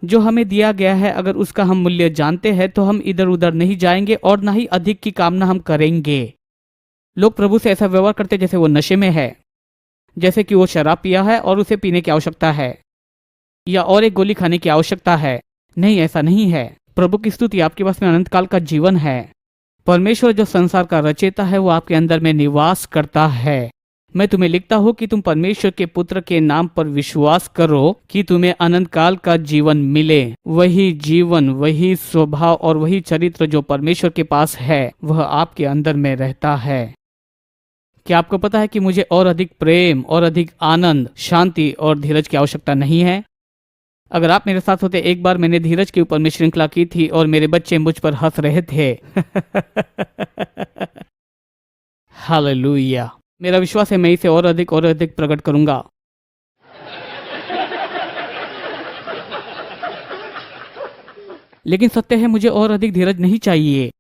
A: जो हमें दिया गया है अगर उसका हम मूल्य जानते हैं तो हम इधर उधर नहीं जाएंगे और ना ही अधिक की कामना हम करेंगे। लोग प्रभु से ऐसा व्यवहार करते जैसे वो नशे में है, जैसे कि वो शराब पिया है और उसे पीने की आवश्यकता है या और एक गोली खाने की आवश्यकता है। नहीं, ऐसा नहीं है। प्रभु की स्तुति। आपके पास में अनंत काल का जीवन है। परमेश्वर जो संसार का रचयिता है वो आपके अंदर में निवास करता है। मैं तुम्हें लिखता हूँ कि तुम परमेश्वर के पुत्र के नाम पर विश्वास करो कि तुम्हें अनंत काल का जीवन मिले। वही जीवन, वही स्वभाव और वही चरित्र जो परमेश्वर के पास है वह आपके अंदर में रहता है। क्या आपको पता है कि मुझे और अधिक प्रेम और अधिक आनंद, शांति और धीरज की आवश्यकता नहीं है? अगर आप मेरे साथ होते, एक बार मैंने धीरज के ऊपर में श्रृंखला की थी और मेरे बच्चे मुझ पर हंस रहे थे। हालेलुया। मेरा विश्वास है मैं इसे और अधिक प्रकट करूंगा। लेकिन सत्य है मुझे और अधिक धीरज नहीं चाहिए।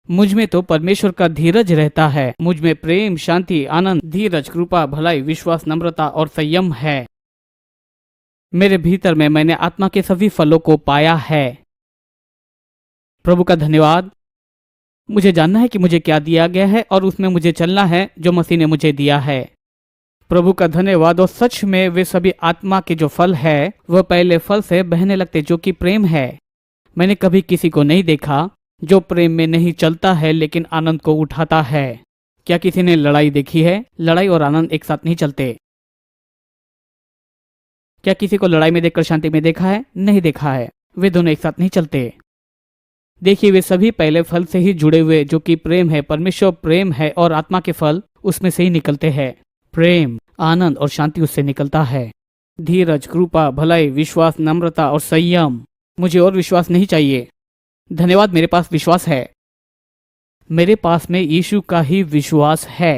A: मुझ में तो परमेश्वर का धीरज रहता है। मुझ में प्रेम, शांति, आनंद, धीरज, कृपा, भलाई, विश्वास, नम्रता और संयम है। मेरे भीतर में मैंने आत्मा के सभी फलों को पाया है। प्रभु का धन्यवाद। मुझे जानना है कि मुझे क्या दिया गया है और उसमें मुझे चलना है जो मसीह ने मुझे दिया है। प्रभु का धन्यवाद। और सच में वे सभी आत्मा के जो फल है वह पहले फल से बहने लगते जो कि प्रेम है। मैंने कभी किसी को नहीं देखा जो प्रेम में नहीं चलता है लेकिन आनंद को उठाता है। क्या किसी ने लड़ाई देखी है? लड़ाई और आनंद एक साथ नहीं चलते। क्या किसी को लड़ाई में देखकर शांति में देखा है? नहीं देखा है। वे दोनों एक साथ नहीं चलते। देखिए, वे सभी पहले फल से ही जुड़े हुए जो कि प्रेम है। परमेश्वर प्रेम है और आत्मा के फल उसमें से ही निकलते हैं। प्रेम, आनंद और शांति उससे निकलता है। धीरज, कृपा, भलाई, विश्वास, नम्रता और संयम। मुझे और विश्वास नहीं चाहिए। धन्यवाद, मेरे पास विश्वास है। मेरे पास में यीशु का ही विश्वास है।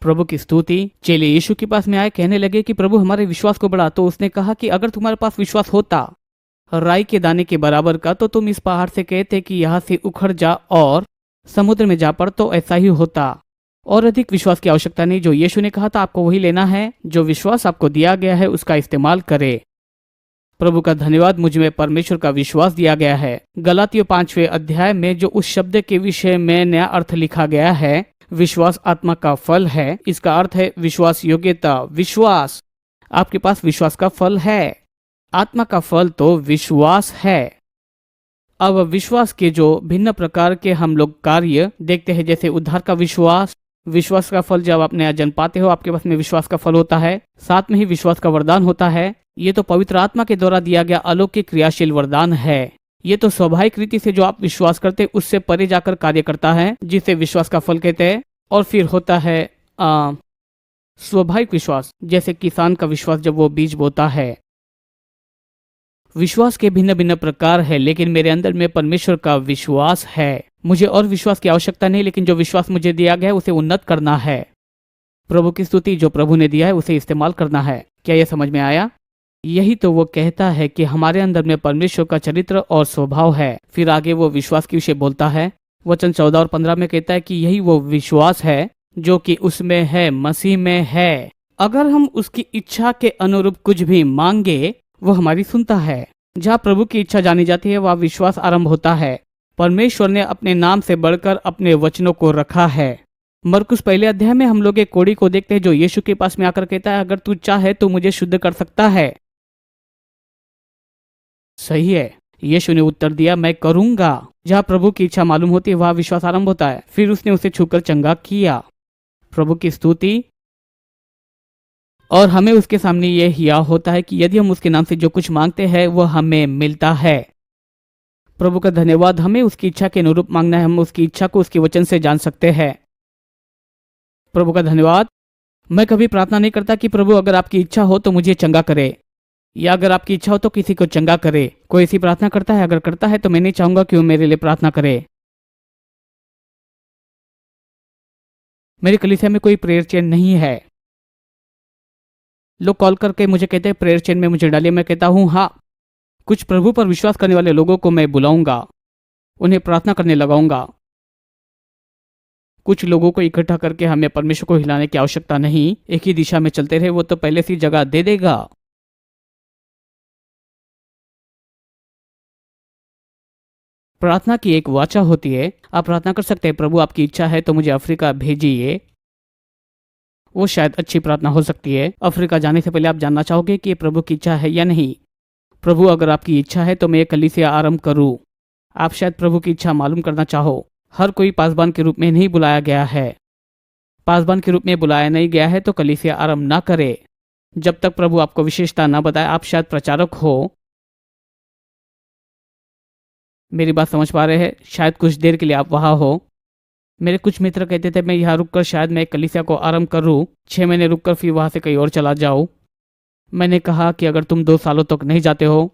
A: प्रभु की स्तुति। चेले यीशु के पास में आए, कहने लगे कि प्रभु हमारे विश्वास को बढ़ा। तो उसने कहा कि अगर तुम्हारे पास विश्वास होता राई के दाने के बराबर का तो तुम इस पहाड़ से कहते कि यहाँ से उखड़ जा और समुद्र में जा पड़, तो ऐसा ही होता। और अधिक विश्वास की आवश्यकता नहीं। जो यीशु ने कहा था आपको वही लेना है। जो विश्वास आपको दिया गया है उसका इस्तेमाल करे। प्रभु का धन्यवाद। मुझ में परमेश्वर का विश्वास दिया गया है। गलातियों 5वें अध्याय में जो उस शब्द के विषय में नया अर्थ लिखा गया है, विश्वास आत्मा का फल है। इसका अर्थ है विश्वास योग्यता। विश्वास, आपके पास विश्वास का फल है। आत्मा का फल तो विश्वास है। अब विश्वास के जो भिन्न प्रकार के हम लोग कार्य देखते हैं, जैसे उद्धार का विश्वास। विश्वास का फल जब आप नया जन्म पाते हो आपके पास में विश्वास का फल होता है। साथ में ही विश्वास का वरदान होता है। ये तो पवित्र आत्मा के द्वारा दिया गया अलौकिक क्रियाशील वरदान है। ये तो स्वाभाविक रीति से जो आप विश्वास करते उससे परे जाकर कार्य करता है, जिसे विश्वास का फल कहते हैं। और फिर होता है स्वाभाविक विश्वास, जैसे किसान का विश्वास जब वो बीज बोता है। विश्वास के भिन्न भिन्न प्रकार है, लेकिन मेरे अंदर में परमेश्वर का विश्वास है। मुझे और विश्वास की आवश्यकता नहीं, लेकिन जो विश्वास मुझे दिया गया है उसे उन्नत करना है। प्रभु की स्तुति। जो प्रभु ने दिया है उसे इस्तेमाल करना है। क्या यह समझ में आया? यही तो वो कहता है कि हमारे अंदर में परमेश्वर का चरित्र और स्वभाव है। फिर आगे वो विश्वास के विषय बोलता है। वचन 14 और 15 में कहता है कि यही वो विश्वास है जो कि उसमें है, मसीह में है। अगर हम उसकी इच्छा के अनुरूप कुछ भी मांगे वो हमारी सुनता है। जहाँ प्रभु की इच्छा जानी जाती है वहाँ विश्वास आरंभ होता है। परमेश्वर ने अपने नाम से बढ़कर अपने वचनों को रखा है। मरकुस पहले अध्याय में हम लोग एक कोढ़ी को देखते हैं जो यीशु के पास में आकर कहता है, अगर तू चाहे तो मुझे शुद्ध कर सकता है। सही है, यीशु ने उत्तर दिया, मैं करूंगा। जहाँ प्रभु की इच्छा मालूम होती है वहाँ विश्वास आरंभ होता है। फिर उसने उसे छूकर चंगा किया। प्रभु की स्तुति। और हमें उसके सामने यह हिया होता है कि यदि हम उसके नाम से जो कुछ मांगते हैं वह हमें मिलता है। प्रभु का धन्यवाद। हमें उसकी इच्छा के अनुरूप मांगना है। हम उसकी इच्छा को उसके वचन से जान सकते हैं। प्रभु का धन्यवाद। मैं कभी प्रार्थना नहीं करता कि प्रभु अगर आपकी इच्छा हो तो मुझे चंगा करे, या अगर आपकी इच्छा हो तो किसी को चंगा करे। कोई ऐसी प्रार्थना करता है? अगर करता है तो मैं नहीं चाहूंगा कि वो मेरे लिए प्रार्थना करे। मेरी कलीसिया में कोई प्रेयर चेन नहीं है। लोग कॉल करके मुझे कहते हैं प्रेयर चेन में मुझे डालिए। मैं कहता हूँ हाँ, कुछ प्रभु पर विश्वास करने वाले लोगों को मैं बुलाऊंगा, उन्हें प्रार्थना करने लगाऊंगा। कुछ लोगों को इकट्ठा करके हमें परमेश्वर को हिलाने की आवश्यकता नहीं। एक ही दिशा में चलते रहे, वो तो पहले से जगह दे देगा। प्रार्थना की एक वाचा होती है। आप प्रार्थना कर सकते हैं, प्रभु आपकी इच्छा है तो मुझे अफ्रीका भेजिए। वो शायद अच्छी प्रार्थना हो सकती है। अफ्रीका जाने से पहले आप जानना चाहोगे कि ये प्रभु की इच्छा है या नहीं। प्रभु अगर आपकी इच्छा है तो मैं ये कलीसिया आरंभ करूं। आप शायद प्रभु की इच्छा मालूम करना चाहो। हर कोई पासबान के रूप में नहीं बुलाया गया है। पासबान के रूप में बुलाया नहीं गया है तो कलीसिया आरंभ ना करे जब तक प्रभु आपको विशेषता ना बताए। आप शायद प्रचारक हो। मेरी बात समझ पा रहे हैं? शायद कुछ देर के लिए आप वहां हो। मेरे कुछ मित्र कहते थे मैं यहाँ रुककर शायद मैं कलीसिया को आरंभ करूं, 6 महीने रुककर फिर वहां से कहीं और चला जाऊं। मैंने कहा कि अगर तुम 2 सालों तक नहीं जाते हो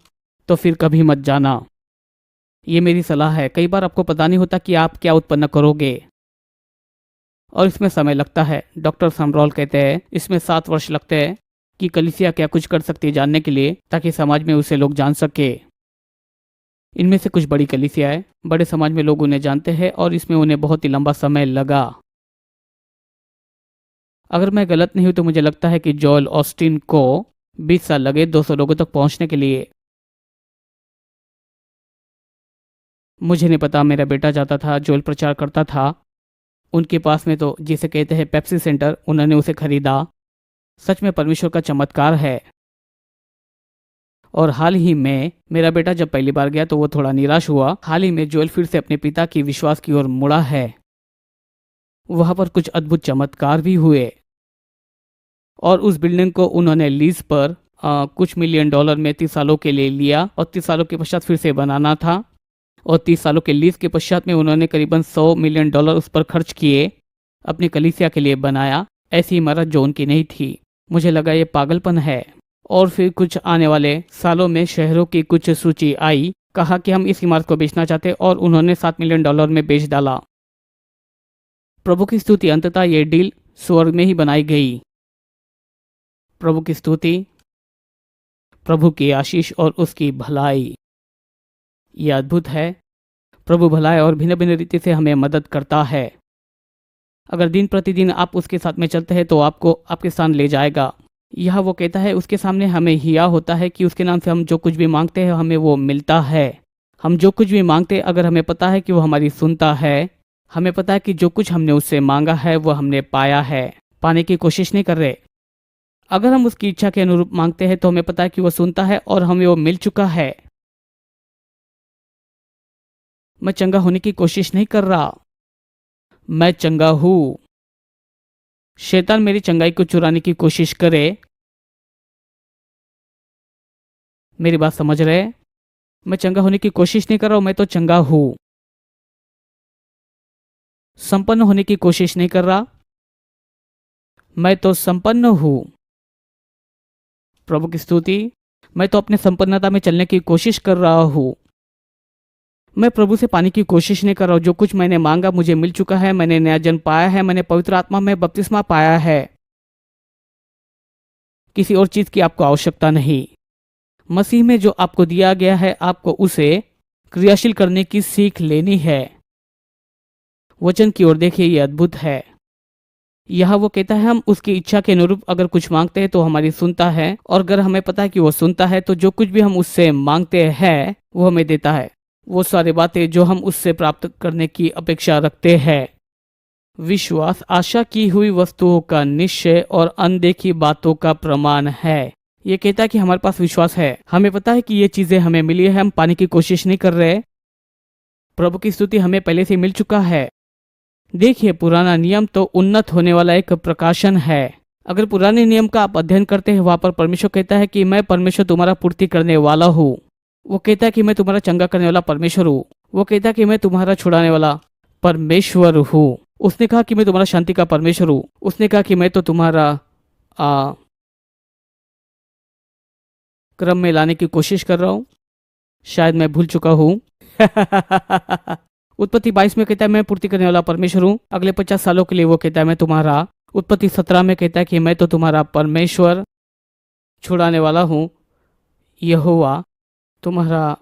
A: तो फिर कभी मत जाना। ये मेरी सलाह है। कई बार आपको पता नहीं होता कि आप क्या उत्पन्न करोगे और इसमें समय लगता है। डॉक्टर समरॉल कहते हैं इसमें 7 वर्ष लगते हैं कि कलीसिया क्या कुछ कर सकती है जानने के लिए, ताकि समाज में उसे लोग जान सके। इनमें से कुछ बड़ी कलीसिया है, बड़े समाज में लोग उन्हें जानते हैं और इसमें उन्हें बहुत ही लंबा समय लगा। अगर मैं गलत नहीं हूं तो मुझे लगता है कि जोएल ऑस्टिन को 20 साल लगे 200 लोगों तक पहुंचने के लिए। मुझे नहीं पता, मेरा बेटा जाता था, जोएल प्रचार करता था। उनके पास में तो जिसे कहते हैं पेप्सी सेंटर, उन्होंने उसे खरीदा। सच में परमेश्वर का चमत्कार है। और हाल ही में मेरा बेटा जब पहली बार गया तो वो थोड़ा निराश हुआ। हाल ही में जोएल फिर से अपने पिता की विश्वास की ओर मुड़ा है। वहां पर कुछ अद्भुत चमत्कार भी हुए और उस बिल्डिंग को उन्होंने लीज पर कुछ $1 मिलियन में 30 सालों के लिए लिया और 30 सालों के पश्चात फिर से बनाना था। और 30 सालों के लीज के पश्चात में उन्होंने करीबन $100 मिलियन उस पर खर्च किए, अपनी कलीसिया के लिए बनाया। ऐसी इमारत जो उनकी नहीं थी। मुझे लगा ये पागलपन है। और फिर कुछ आने वाले सालों में शहरों की कुछ सूची आई, कहा कि हम इस इमारत को बेचना चाहते और उन्होंने $7 मिलियन में बेच डाला। प्रभु की स्तुति, अंततः ये डील स्वर्ग में ही बनाई गई। प्रभु की स्तुति, प्रभु की आशीष और उसकी भलाई। यह अद्भुत है। प्रभु भलाई और भिन्न भिन्न रीति से हमें मदद करता है। अगर दिन प्रतिदिन आप उसके साथ में चलते हैं तो आपको आपके स्थान ले जाएगा। यह वो कहता है उसके सामने हमें हिया होता है कि उसके नाम से हम जो कुछ भी मांगते हैं हमें वो मिलता है। हम जो कुछ भी मांगते हैं, अगर हमें पता है कि वो हमारी सुनता है, हमें पता है कि जो कुछ हमने उससे मांगा है वो हमने पाया है, पाने की कोशिश नहीं कर रहे। अगर हम उसकी इच्छा के अनुरूप मांगते हैं तो हमें पता है कि वो सुनता है और हमें वो मिल चुका है। मैं चंगा होने की कोशिश नहीं कर रहा, मैं चंगा हूं। शैतान मेरी चंगाई को चुराने की कोशिश करे। मेरी बात समझ रहे? मैं चंगा होने की कोशिश नहीं कर रहा हूं, मैं तो चंगा हूं। संपन्न होने की कोशिश नहीं कर रहा, मैं तो संपन्न हूं। प्रभु की स्तुति। मैं तो अपने संपन्नता में चलने की कोशिश कर रहा हूं। मैं प्रभु से पाने की कोशिश नहीं कर रहा हूं। जो कुछ मैंने मांगा मुझे मिल चुका है। मैंने नया जन्म पाया है, मैंने पवित्र आत्मा में बपतिस्मा पाया है। किसी और चीज की आपको आवश्यकता नहीं। मसीह में जो आपको दिया गया है आपको उसे क्रियाशील करने की सीख लेनी है। वचन की ओर देखिए, यह अद्भुत है। यहाँ वो कहता है हम उसकी इच्छा के अनुरूप अगर कुछ मांगते हैं तो हमारी सुनता है, और अगर हमें पता है कि वो सुनता है तो जो कुछ भी हम उससे मांगते हैं वो हमें देता है, वो सारी बातें जो हम उससे प्राप्त करने की अपेक्षा रखते हैं। विश्वास आशा की हुई वस्तुओं का निश्चय और अनदेखी बातों का प्रमाण है। ये कहता है कि हमारे पास विश्वास है, हमें पता है कि ये चीजें हमें मिली है, हम पाने की कोशिश नहीं कर रहे। प्रभु की स्तुति, हमें पहले से मिल चुका है। देखिए, पुराना नियम तो उन्नत होने वाला एक प्रकाशन है। अगर पुराने नियम का आप अध्ययन करते हैं, वहां पर परमेश्वर कहता है कि मैं परमेश्वर तुम्हारा पूर्ति करने वाला हूँ। वो कहता है कि मैं तुम्हारा चंगा करने वाला परमेश्वर हूँ। वो कहता है कि मैं तुम्हारा छुड़ाने वाला परमेश्वर हूँ। उसने कहा कि मैं तुम्हारा शांति का परमेश्वर हूँ। उसने कहा कि मैं तो तुम्हारा क्रम में लाने की कोशिश कर रहा हूँ। शायद मैं भूल चुका हूँ। उत्पत्ति 22 में कहता है मैं पूर्ति करने वाला परमेश्वर हूँ। अगले 50 सालों के लिए वो कहता है मैं तुम्हारा। उत्पत्ति 17 में कहता है कि मैं तो तुम्हारा परमेश्वर छुड़ाने वाला हूँ। यहोवा तुम्हारा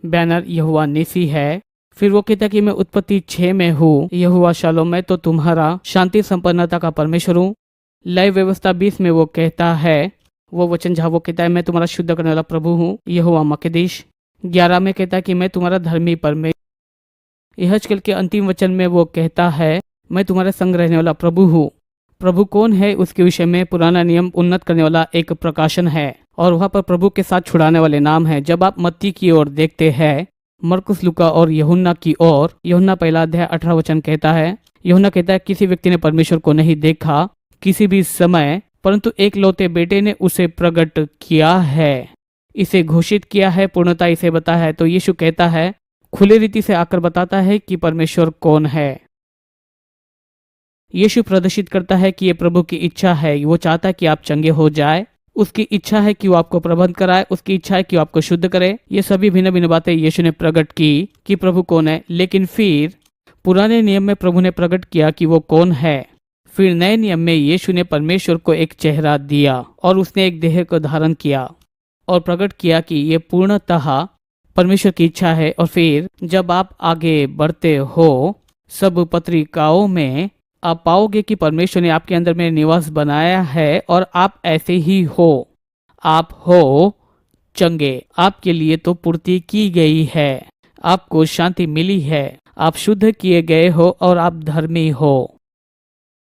A: बैनर यहोवा निसी है। फिर वो कहता है कि मैं उत्पत्ति 6 में हूँ, यहोवा शालोम, मैं तो तुम्हारा शांति संपन्नता का परमेश्वर हूँ। लय व्यवस्था 20 में वो कहता है, वो वचन जहाँ वो कहता है मैं तुम्हारा शुद्ध करने वाला प्रभु हूँ, यहोवा मकदीश। 11 में कहता है कि मैं तुम्हारा धर्मी परमेश्वर। यहजकेल के अंतिम वचन में वो कहता है मैं तुम्हारे संग रहने वाला प्रभु हूँ। प्रभु कौन है उसके विषय में पुराना नियम उन्नत करने वाला एक प्रकाशन है, और वहाँ पर प्रभु के साथ छुड़ाने वाले नाम है। जब आप मत्ती की ओर देखते हैं, मरकुस, लूका और यूहन्ना की ओर, यूहन्ना 1 अध्याय 18 वचन कहता है, यूहन्ना कहता है किसी व्यक्ति ने परमेश्वर को नहीं देखा किसी भी समय, परंतु एक लौते बेटे ने उसे प्रकट किया है, इसे घोषित किया है, पूर्णता इसे बताया है। तो यीशु कहता है, खुले रीति से आकर बताता है कि परमेश्वर कौन है। यीशु प्रदर्शित करता है कि ये प्रभु की इच्छा है। वो चाहता है कि आप चंगे हो जाए, उसकी इच्छा है कि वो आपको प्रबंध कराए, उसकी इच्छा है कि वो आपको शुद्ध करे। ये सभी भिन्न भिन्न बातें यीशु ने प्रकट की कि प्रभु कौन है। लेकिन फिर पुराने नियम में प्रभु ने प्रकट किया कि वो कौन है। फिर नए नियम में यीशु ने परमेश्वर को एक चेहरा दिया और उसने एक देह को धारण किया और प्रकट किया कि ये पूर्णतः परमेश्वर की इच्छा है। और फिर जब आप आगे बढ़ते हो, सब पत्रिकाओं में आप पाओगे कि परमेश्वर ने आपके अंदर में निवास बनाया है और आप ऐसे ही हो। आप हो चंगे, आपके लिए तो पूर्ति की गई है, आपको शांति मिली है, आप शुद्ध किए गए हो और आप धर्मी हो।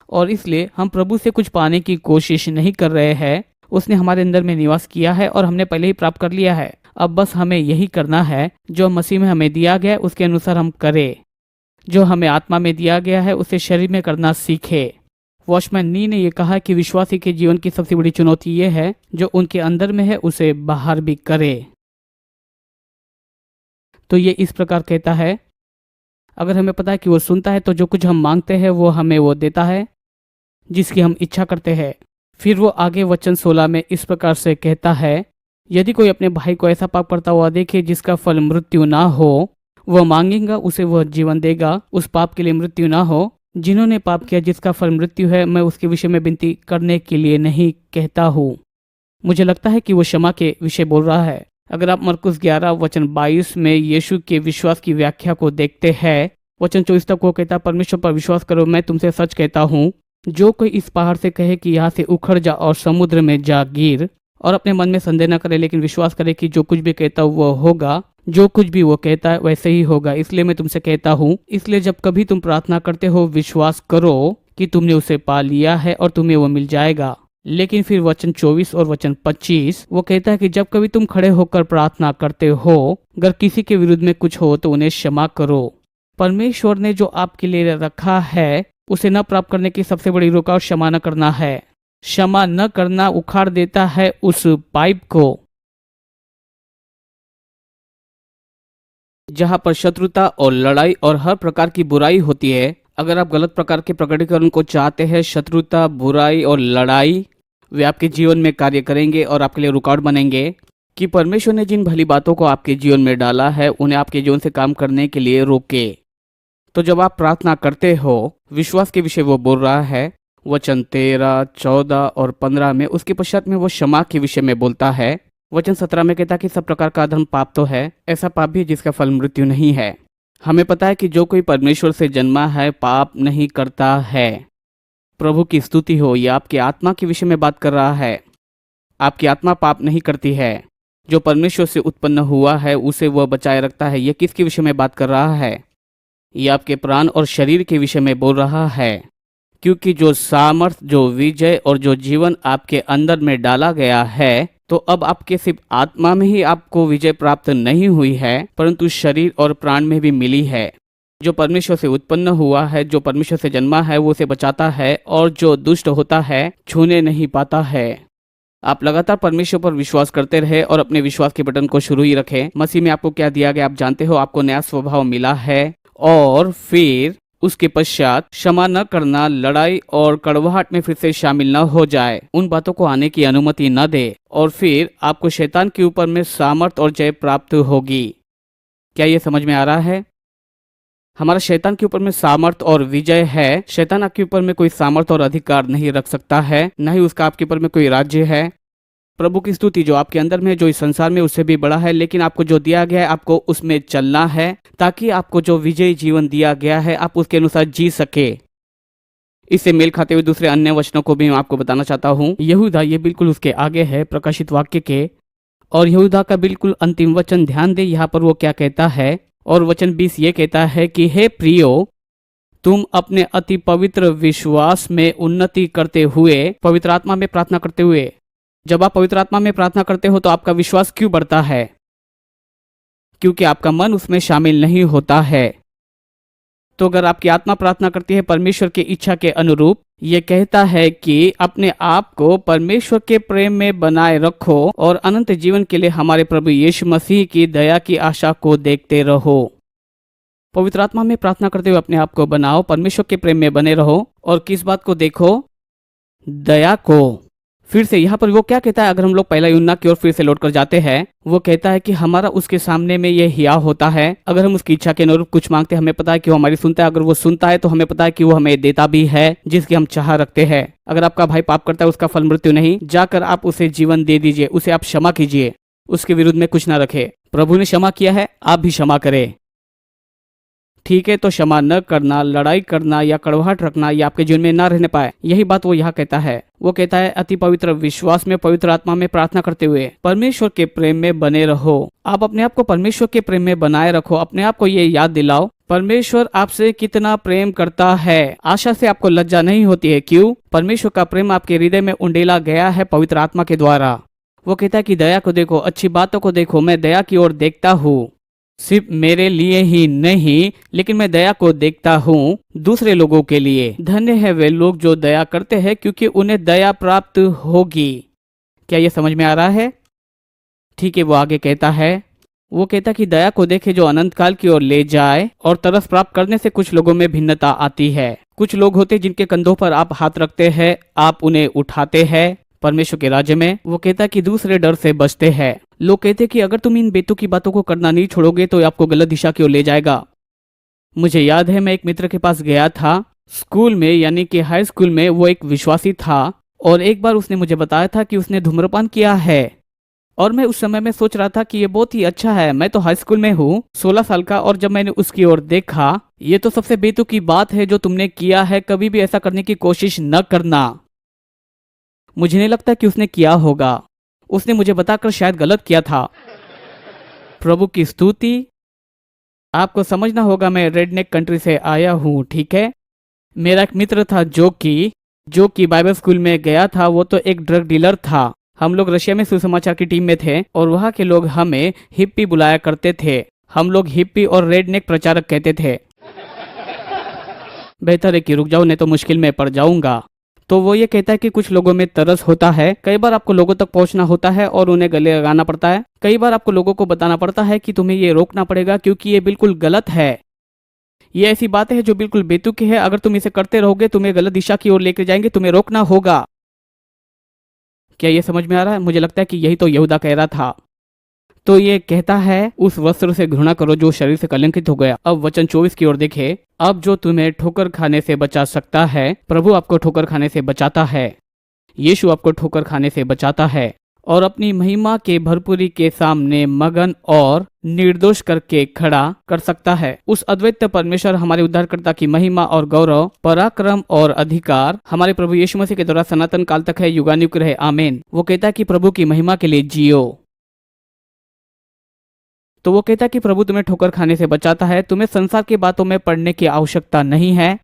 A: और इसलिए हम प्रभु से कुछ पाने की कोशिश नहीं कर रहे हैं। उसने हमारे अंदर में निवास किया है और हमने पहले ही प्राप्त कर लिया है। अब बस हमें यही करना है जो मसीह में हमें दिया गया, उसके अनुसार हम करें। जो हमें आत्मा में दिया गया है उसे शरीर में करना सीखे। वॉचमैन नी ने यह कहा कि विश्वासी के जीवन की सबसे बड़ी चुनौती यह है जो उनके अंदर में है उसे बाहर भी करे। तो ये इस प्रकार कहता है, अगर हमें पता है कि वो सुनता है तो जो कुछ हम मांगते हैं वो हमें वो देता है जिसकी हम इच्छा करते हैं। फिर वो आगे वचन 16 में इस प्रकार से कहता है, यदि कोई अपने भाई को ऐसा पाप करता हुआ देखे जिसका फल मृत्यु ना हो, वह मांगेगा उसे वह जीवन देगा, उस पाप के लिए मृत्यु ना हो। जिन्होंने पाप किया जिसका फल मृत्यु है, मैं उसके विषय में विनती करने के लिए नहीं कहता हूँ। मुझे लगता है कि वो क्षमा के विषय बोल रहा है। अगर आप मरकुस 11 वचन 22 में यीशु के विश्वास की व्याख्या को देखते हैं, वचन 24 तक वो कहता है, परमेश्वर पर विश्वास करो, मैं तुमसे सच कहता हूँ, जो कोई इस पहाड़ से कहे कि यहाँ से उखड़ जा और समुद्र में जा गिर, और अपने मन में संदेह न करे लेकिन विश्वास करे कि जो कुछ भी कहता वो होगा, जो कुछ भी वो कहता है वैसे ही होगा। इसलिए मैं तुमसे कहता हूँ, इसलिए जब कभी तुम प्रार्थना करते हो विश्वास करो कि तुमने उसे पा लिया है और तुम्हें वो मिल जाएगा। लेकिन फिर वचन 24 और वचन 25 वो कहता है कि जब कभी तुम खड़े होकर प्रार्थना करते हो, अगर किसी के विरुद्ध में कुछ हो तो उन्हें क्षमा करो। परमेश्वर ने जो आपके लिए रखा है उसे न प्राप्त करने की सबसे बड़ी रुकावट क्षमा न करना है। क्षमा न करना उखाड़ देता है उस पाइप को जहां पर शत्रुता और लड़ाई और हर प्रकार की बुराई होती है। अगर आप गलत प्रकार के प्रकटीकरण को चाहते हैं, शत्रुता, बुराई और लड़ाई, वे आपके जीवन में कार्य करेंगे और आपके लिए रुकावट बनेंगे कि परमेश्वर ने जिन भली बातों को आपके जीवन में डाला है उन्हें आपके जीवन से काम करने के लिए रोके। तो जब आप प्रार्थना करते हो, विश्वास के विषय वो बोल रहा है वचन 13, 14 और 15 में। उसके पश्चात में वो क्षमा के विषय में बोलता है। वचन 17 में कहता कि सब प्रकार का धर्म पाप तो है, ऐसा पाप भी जिसका फल मृत्यु नहीं है। हमें पता है कि जो कोई परमेश्वर से जन्मा है पाप नहीं करता है। प्रभु की स्तुति हो। यह आपकी आत्मा के विषय में बात कर रहा है। आपकी आत्मा पाप नहीं करती है। जो परमेश्वर से उत्पन्न हुआ है उसे वह बचाए रखता है। यह किसके विषय में बात कर रहा है? यह आपके प्राण और शरीर के विषय में बोल रहा है। क्योंकि जो सामर्थ, जो विजय और जो जीवन आपके अंदर में डाला गया है, तो अब आपके सिर्फ आत्मा में ही आपको विजय प्राप्त नहीं हुई है, परंतु शरीर और प्राण में भी मिली है। जो परमेश्वर से उत्पन्न हुआ है, जो परमेश्वर से जन्मा है, वो उसे बचाता है, और जो दुष्ट होता है छूने नहीं पाता है। आप लगातार परमेश्वर पर विश्वास करते रहे और अपने विश्वास के बटन को शुरू ही रखें। मसीह में आपको क्या दिया गया आप जानते हो। आपको नया स्वभाव मिला है, और फिर उसके पश्चात क्षमा न करना, लड़ाई और कड़वाहट में फिर से शामिल न हो जाए, उन बातों को आने की अनुमति न दे, और फिर आपको शैतान के ऊपर में सामर्थ और जय प्राप्त होगी। क्या ये समझ में आ रहा है? हमारा शैतान के ऊपर में सामर्थ और विजय है। शैतान आपके ऊपर में कोई सामर्थ और अधिकार नहीं रख सकता है, न ही उसका आपके ऊपर में कोई राज्य है। प्रभु की स्तुति, जो आपके अंदर में, जो इस संसार में, उससे भी बड़ा है, लेकिन आपको जो दिया गया है आपको उसमें चलना है, ताकि आपको जो विजयी जीवन दिया गया है आप उसके अनुसार जी सके। इससे मेल खाते हुए दूसरे अन्य वचनों को भी मैं आपको बताना चाहता हूँ। यहूदा ये बिल्कुल उसके आगे है प्रकाशित वाक्य के, और यहूदा का बिल्कुल अंतिम वचन ध्यान दे। यहाँ पर वो क्या कहता है, और वचन 20 ये कहता है कि हे प्रियो, तुम अपने अति पवित्र विश्वास में उन्नति करते हुए, पवित्र आत्मा में प्रार्थना करते हुए। जब आप पवित्र आत्मा में प्रार्थना करते हो तो आपका विश्वास क्यों बढ़ता है? क्योंकि आपका मन उसमें शामिल नहीं होता है। तो अगर आपकी आत्मा प्रार्थना करती है परमेश्वर की इच्छा के अनुरूप, ये कहता है कि अपने आप को परमेश्वर के प्रेम में बनाए रखो और अनंत जीवन के लिए हमारे प्रभु यीशु मसीह की दया की आशा को देखते रहो। पवित्र आत्मा में प्रार्थना करते हुए अपने आप को बनाओ, परमेश्वर के प्रेम में बने रहो, और किस बात को देखो? दया को। फिर से यहाँ पर वो क्या कहता है? अगर हम लोग पहला यूहन्ना की ओर फिर से लौट कर जाते हैं, वो कहता है कि हमारा उसके सामने में ये हिया होता है। अगर हम उसकी इच्छा के अनुरूप कुछ मांगते हैं, हमें पता है कि वो हमारी सुनता है। अगर वो सुनता है तो हमें पता है कि वो हमें देता भी है जिसकी हम चाह रखते हैं। अगर आपका भाई पाप करता है, उसका फल मृत्यु नहीं, जाकर आप उसे जीवन दे दीजिए, उसे आप क्षमा कीजिए, उसके विरुद्ध में कुछ ना रखे। प्रभु ने क्षमा किया है, आप भी क्षमा करें। ठीक है, तो क्षमा न करना, लड़ाई करना या कड़वाहट रखना, ये आपके जीवन में ना रहने पाए। यही बात वो यहाँ कहता है। वो कहता है अति पवित्र विश्वास में, पवित्र आत्मा में प्रार्थना करते हुए परमेश्वर के प्रेम में बने रहो। आप अपने आप को परमेश्वर के प्रेम में बनाए रखो। अपने आप को ये याद दिलाओ परमेश्वर आपसे कितना प्रेम करता है। आशा से आपको लज्जा नहीं होती है। क्यों? परमेश्वर का प्रेम आपके हृदय में उंडेला गया है पवित्र आत्मा के द्वारा। वो कहता है कि दया को देखो, अच्छी बातों को देखो। मैं दया की ओर देखता हूँ, सिर्फ मेरे लिए ही नहीं, लेकिन मैं दया को देखता हूँ दूसरे लोगों के लिए। धन्य है वे लोग जो दया करते हैं, क्योंकि उन्हें दया प्राप्त होगी। क्या ये समझ में आ रहा है? ठीक है, वो आगे कहता है, वो कहता कि दया को देखे जो अनंत काल की ओर ले जाए। और तरस प्राप्त करने से कुछ लोगों में भिन्नता आती है। कुछ लोग होते जिनके कंधों पर आप हाथ रखते हैं, आप उन्हें उठाते हैं परमेश्वर के राज्य में। वो कहता कि दूसरे डर से बचते हैं। लोग कहते कि अगर तुम इन बेतुकी की बातों को करना नहीं छोड़ोगे तो आपको गलत दिशा की ओर ले जाएगा। मुझे याद है, मैं एक मित्र के पास गया था स्कूल में, यानी कि हाई स्कूल में। वो एक विश्वासी था, और एक बार उसने मुझे बताया था कि उसने धूम्रपान किया है। और मैं उस समय में सोच रहा था कि ये बहुत ही अच्छा है। मैं तो हाई स्कूल में हूँ, 16 साल का, और जब मैंने उसकी ओर देखा, ये तो सबसे बेतुकी बात है जो तुमने किया है। कभी भी ऐसा करने की कोशिश न करना। मुझे नहीं लगता कि उसने किया होगा। उसने मुझे बताकर शायद गलत किया था। प्रभु की स्तुति। आपको समझना होगा, मैं रेडनेक कंट्री से आया हूँ, ठीक है। मेरा एक मित्र था जो कि बाइबल स्कूल में गया था। वो तो एक ड्रग डीलर था। हम लोग रशिया में सुसमाचार की टीम में थे, और वहाँ के लोग हमें हिप्पी बुलाया करते थे। हम लोग हिप्पी और रेडनेक प्रचारक कहते थे। बेहतर है कि रुक जाओ, नहीं तो मुश्किल में पड़ जाऊंगा। तो वो ये कहता है कि कुछ लोगों में तरस होता है। कई बार आपको लोगों तक पहुंचना होता है और उन्हें गले लगाना पड़ता है। कई बार आपको लोगों को बताना पड़ता है कि तुम्हें ये रोकना पड़ेगा, क्योंकि ये बिल्कुल गलत है। ये ऐसी बातें हैं जो बिल्कुल बेतुकी है। अगर तुम इसे करते रहोगे, तुम्हें गलत दिशा की ओर लेकर जाएंगे, तुम्हें रोकना होगा। क्या ये समझ में आ रहा है? मुझे लगता है कि यही तो यहूदा कह रहा था। तो ये कहता है उस वस्त्र से घृणा करो जो शरीर से कलंकित हो गया। अब वचन 24 की ओर देखे। अब जो तुम्हें ठोकर खाने से बचा सकता है, प्रभु आपको ठोकर खाने से बचाता है। यीशु आपको ठोकर खाने से बचाता है। और अपनी महिमा के भरपूरी के सामने मगन और निर्दोष करके खड़ा कर सकता है। उस अद्वैत परमेश्वर हमारे उद्धारकर्ता की महिमा और गौरव, पराक्रम और अधिकार हमारे प्रभु यीशु मसीह के द्वारा सनातन काल तक है, युगानुयुग रहे, आमीन। वो कहता है कि प्रभु की महिमा के लिए जियो। तो वो कहता है कि प्रभु तुम्हें ठोकर खाने से बचाता है, तुम्हें संसार की बातों में पड़ने की आवश्यकता नहीं है।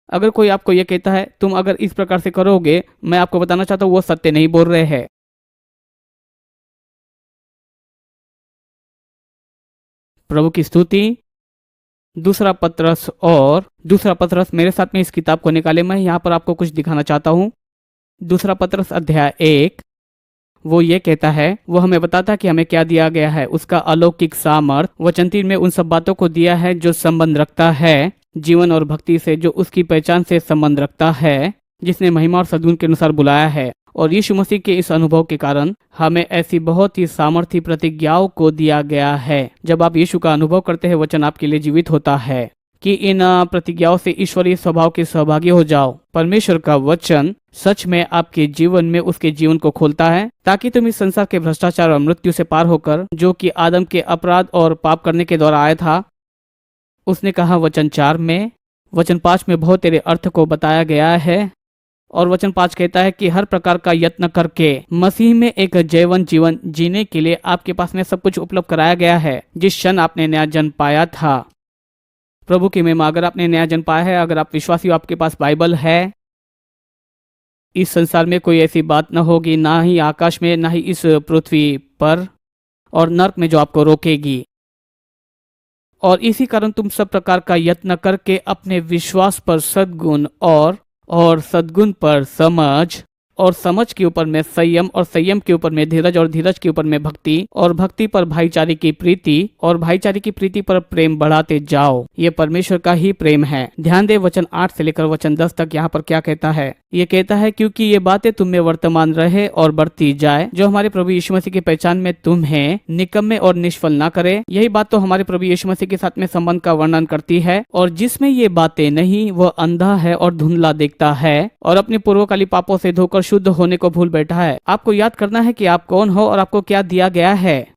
A: अगर कोई आपको यह कहता है तुम अगर इस प्रकार से करोगे, मैं आपको बताना चाहता हूँ वो सत्य नहीं बोल रहे हैं। प्रभु की स्तुति। दूसरा पत्रस मेरे साथ में इस किताब को निकाले। मैं यहाँ पर आपको कुछ दिखाना चाहता हूँ। दूसरा पत्रस अध्याय 1 वो ये कहता है, वो हमें बताता है कि हमें क्या दिया गया है, उसका अलौकिक सामर्थ। वचन 3 में उन सब बातों को दिया है जो संबंध रखता है जीवन और भक्ति से, जो उसकी पहचान से संबंध रखता है, जिसने महिमा और सद्गुण के अनुसार बुलाया है। और यीशु मसीह के इस अनुभव के कारण हमें ऐसी बहुत ही सामर्थी प्रतिज्ञाओं को दिया गया है। जब आप यीशु का अनुभव करते हैं, वचन आपके लिए जीवित होता है कि इन प्रतिज्ञाओं से ईश्वरीय स्वभाव के सहभागी हो जाओ। परमेश्वर का वचन सच में आपके जीवन में उसके जीवन को खोलता है, ताकि तुम इस संसार के भ्रष्टाचार और मृत्यु से पार होकर, जो कि आदम के अपराध और पाप करने के द्वारा आया था, उसने कहा वचन 4 में, वचन 5 में बहुत तेरे अर्थ को बताया गया है। और वचन 5 कहता है कि हर प्रकार का यत्न करके मसीह में एक जैवन जीवन जीने के लिए आपके पास में सब कुछ उपलब्ध कराया गया है। जिस क्षण आपने नया जन्म पाया था, प्रभु की महिमा, अगर आपने नया जन्म पाया है, अगर आप विश्वासी हो, आपके पास बाइबल है, इस संसार में कोई ऐसी बात न होगी, ना ही आकाश में, ना ही इस पृथ्वी पर और नर्क में, जो आपको रोकेगी। और इसी कारण तुम सब प्रकार का यत्न करके अपने विश्वास पर सद्गुण और सद्गुण पर समझ और समझ के ऊपर में संयम और संयम के ऊपर में धीरज और धीरज के ऊपर में भक्ति और भक्ति पर भाईचारे की प्रीति और भाईचारे की प्रीति पर प्रेम बढ़ाते जाओ। ये परमेश्वर का ही प्रेम है। ध्यान दे वचन 8 से लेकर वचन 10 तक यहाँ पर क्या कहता है। ये कहता है, क्योंकि ये बातें तुम में वर्तमान रहे और बढ़ती जाए, जो हमारे प्रभु यीशु मसीह की पहचान में तुम्हें निकम्मे और निष्फल ना करे। यही बात तो हमारे प्रभु यीशु मसीह के साथ में संबंध का वर्णन करती है। और जिसमें ये बातें नहीं, वह अंधा है और धुंधला देखता है और अपने पूर्वकाली पापों से धोकर शुद्ध होने को भूल बैठा है। आपको याद करना है कि आप कौन हो और आपको क्या दिया गया है।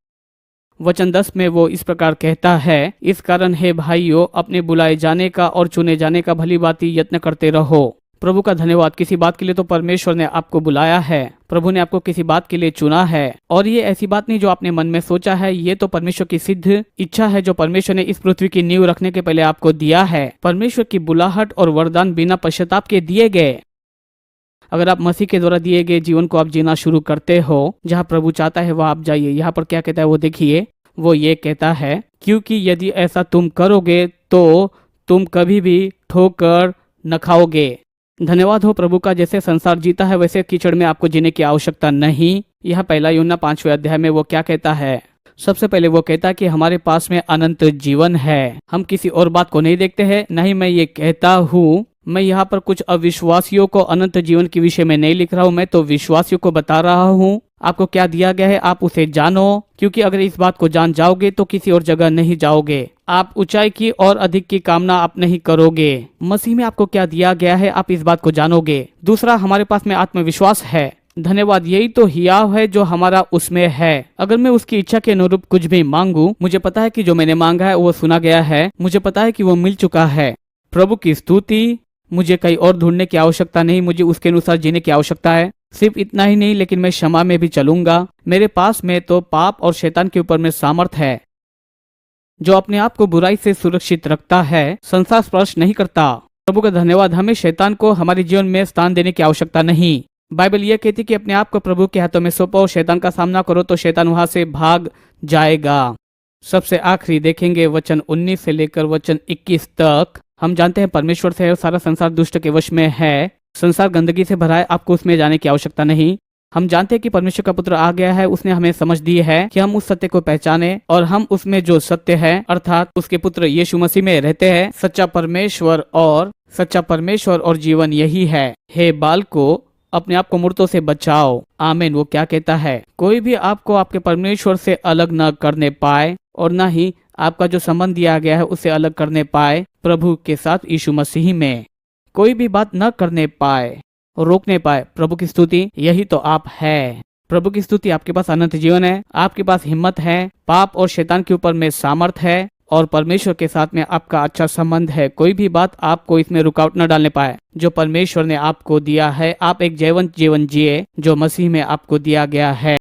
A: वचन 10 में वो इस प्रकार कहता है, इस कारण हे भाइयों, अपने बुलाए जाने का और चुने जाने का भली भांति यत्न करते रहो। प्रभु का धन्यवाद। किसी बात के लिए तो परमेश्वर ने आपको बुलाया है, प्रभु ने आपको किसी बात के लिए चुना है। और ये ऐसी बात नहीं जो आपने मन में सोचा है, ये तो परमेश्वर की सिद्ध इच्छा है जो परमेश्वर ने इस पृथ्वी की नींव रखने के पहले आपको दिया है। परमेश्वर की बुलाहट और वरदान बिना पश्चाताप के दिए गए। अगर आप मसीह के द्वारा दिए गए जीवन को आप जीना शुरू करते हो, जहाँ प्रभु चाहता है वहाँ आप जाइए। यहाँ पर क्या कहता है वो देखिए। वो ये कहता है, क्योंकि यदि ऐसा तुम करोगे तो तुम कभी भी ठोकर न खाओगे। धन्यवाद हो प्रभु का। जैसे संसार जीता है वैसे कीचड़ में आपको जीने की आवश्यकता नहीं। यह पहला यूहन्ना 5वें अध्याय में वो क्या कहता है। सबसे पहले वो कहता है कि हमारे पास में अनंत जीवन है। हम किसी और बात को नहीं देखते हैं। नहीं मैं ये कहता हूँ, मैं यहाँ पर कुछ अविश्वासियों को अनंत जीवन के विषय में नहीं लिख रहा हूँ, मैं तो विश्वासियों को बता रहा हूँ आपको क्या दिया गया है, आप उसे जानो। क्योंकि अगर इस बात को जान जाओगे तो किसी और जगह नहीं जाओगे। आप ऊंचाई की और अधिक की कामना आप नहीं करोगे। मसीह में आपको क्या दिया गया है, आप इस बात को जानोगे। दूसरा, हमारे पास में आत्मविश्वास है। धन्यवाद। यही तो हियाव है जो हमारा उसमें है। अगर मैं उसकी इच्छा के अनुरूप कुछ भी मांगू, मुझे पता है कि जो मैंने मांगा है वो सुना गया है। मुझे पता है कि वो मिल चुका है। प्रभु की स्तुति। मुझे कहीं और ढूंढने की आवश्यकता नहीं, मुझे उसके अनुसार जीने की आवश्यकता है। सिर्फ इतना ही नहीं, लेकिन मैं क्षमा में भी चलूंगा। मेरे पास में तो पाप और शैतान के ऊपर में सामर्थ है। जो अपने आप को बुराई से सुरक्षित रखता है, संसार स्पर्श नहीं करता। प्रभु का धन्यवाद। हमें शैतान को हमारे जीवन में स्थान देने की आवश्यकता नहीं। बाइबल यह कहती कि अपने आप को प्रभु के हाथों में सौंपो, शैतान का सामना करो तो शैतान वहां से भाग जाएगा। सबसे आखिरी देखेंगे वचन 19 से लेकर वचन 21 तक। हम जानते हैं परमेश्वर से सारा संसार दुष्ट के वश में है। संसार गंदगी से भरा है, आपको उसमें जाने की आवश्यकता नहीं। हम जानते हैं कि परमेश्वर का पुत्र आ गया है, उसने हमें समझ दी है कि हम उस सत्य को पहचाने और हम उसमें जो सत्य है अर्थात उसके पुत्र यीशु मसीह में रहते हैं। सच्चा परमेश्वर और जीवन यही है। हे बालको, अपने आप को मूर्तों से बचाओ। आमीन। वो क्या कहता है, कोई भी आपको आपके परमेश्वर से अलग न करने पाए और न ही आपका जो संबंध दिया गया है उससे अलग करने पाए। प्रभु के साथ यीशु मसीह में कोई भी बात न करने पाए और रोकने पाए। प्रभु की स्तुति। यही तो आप है। प्रभु की स्तुति, आपके पास अनंत जीवन है, आपके पास हिम्मत है, पाप और शैतान के ऊपर में सामर्थ है और परमेश्वर के साथ में आपका अच्छा संबंध है। कोई भी बात आपको इसमें रुकावट न डालने पाए। जो परमेश्वर ने आपको दिया है, आप एक जीवन जीवन जिए जो मसीह में आपको दिया गया है।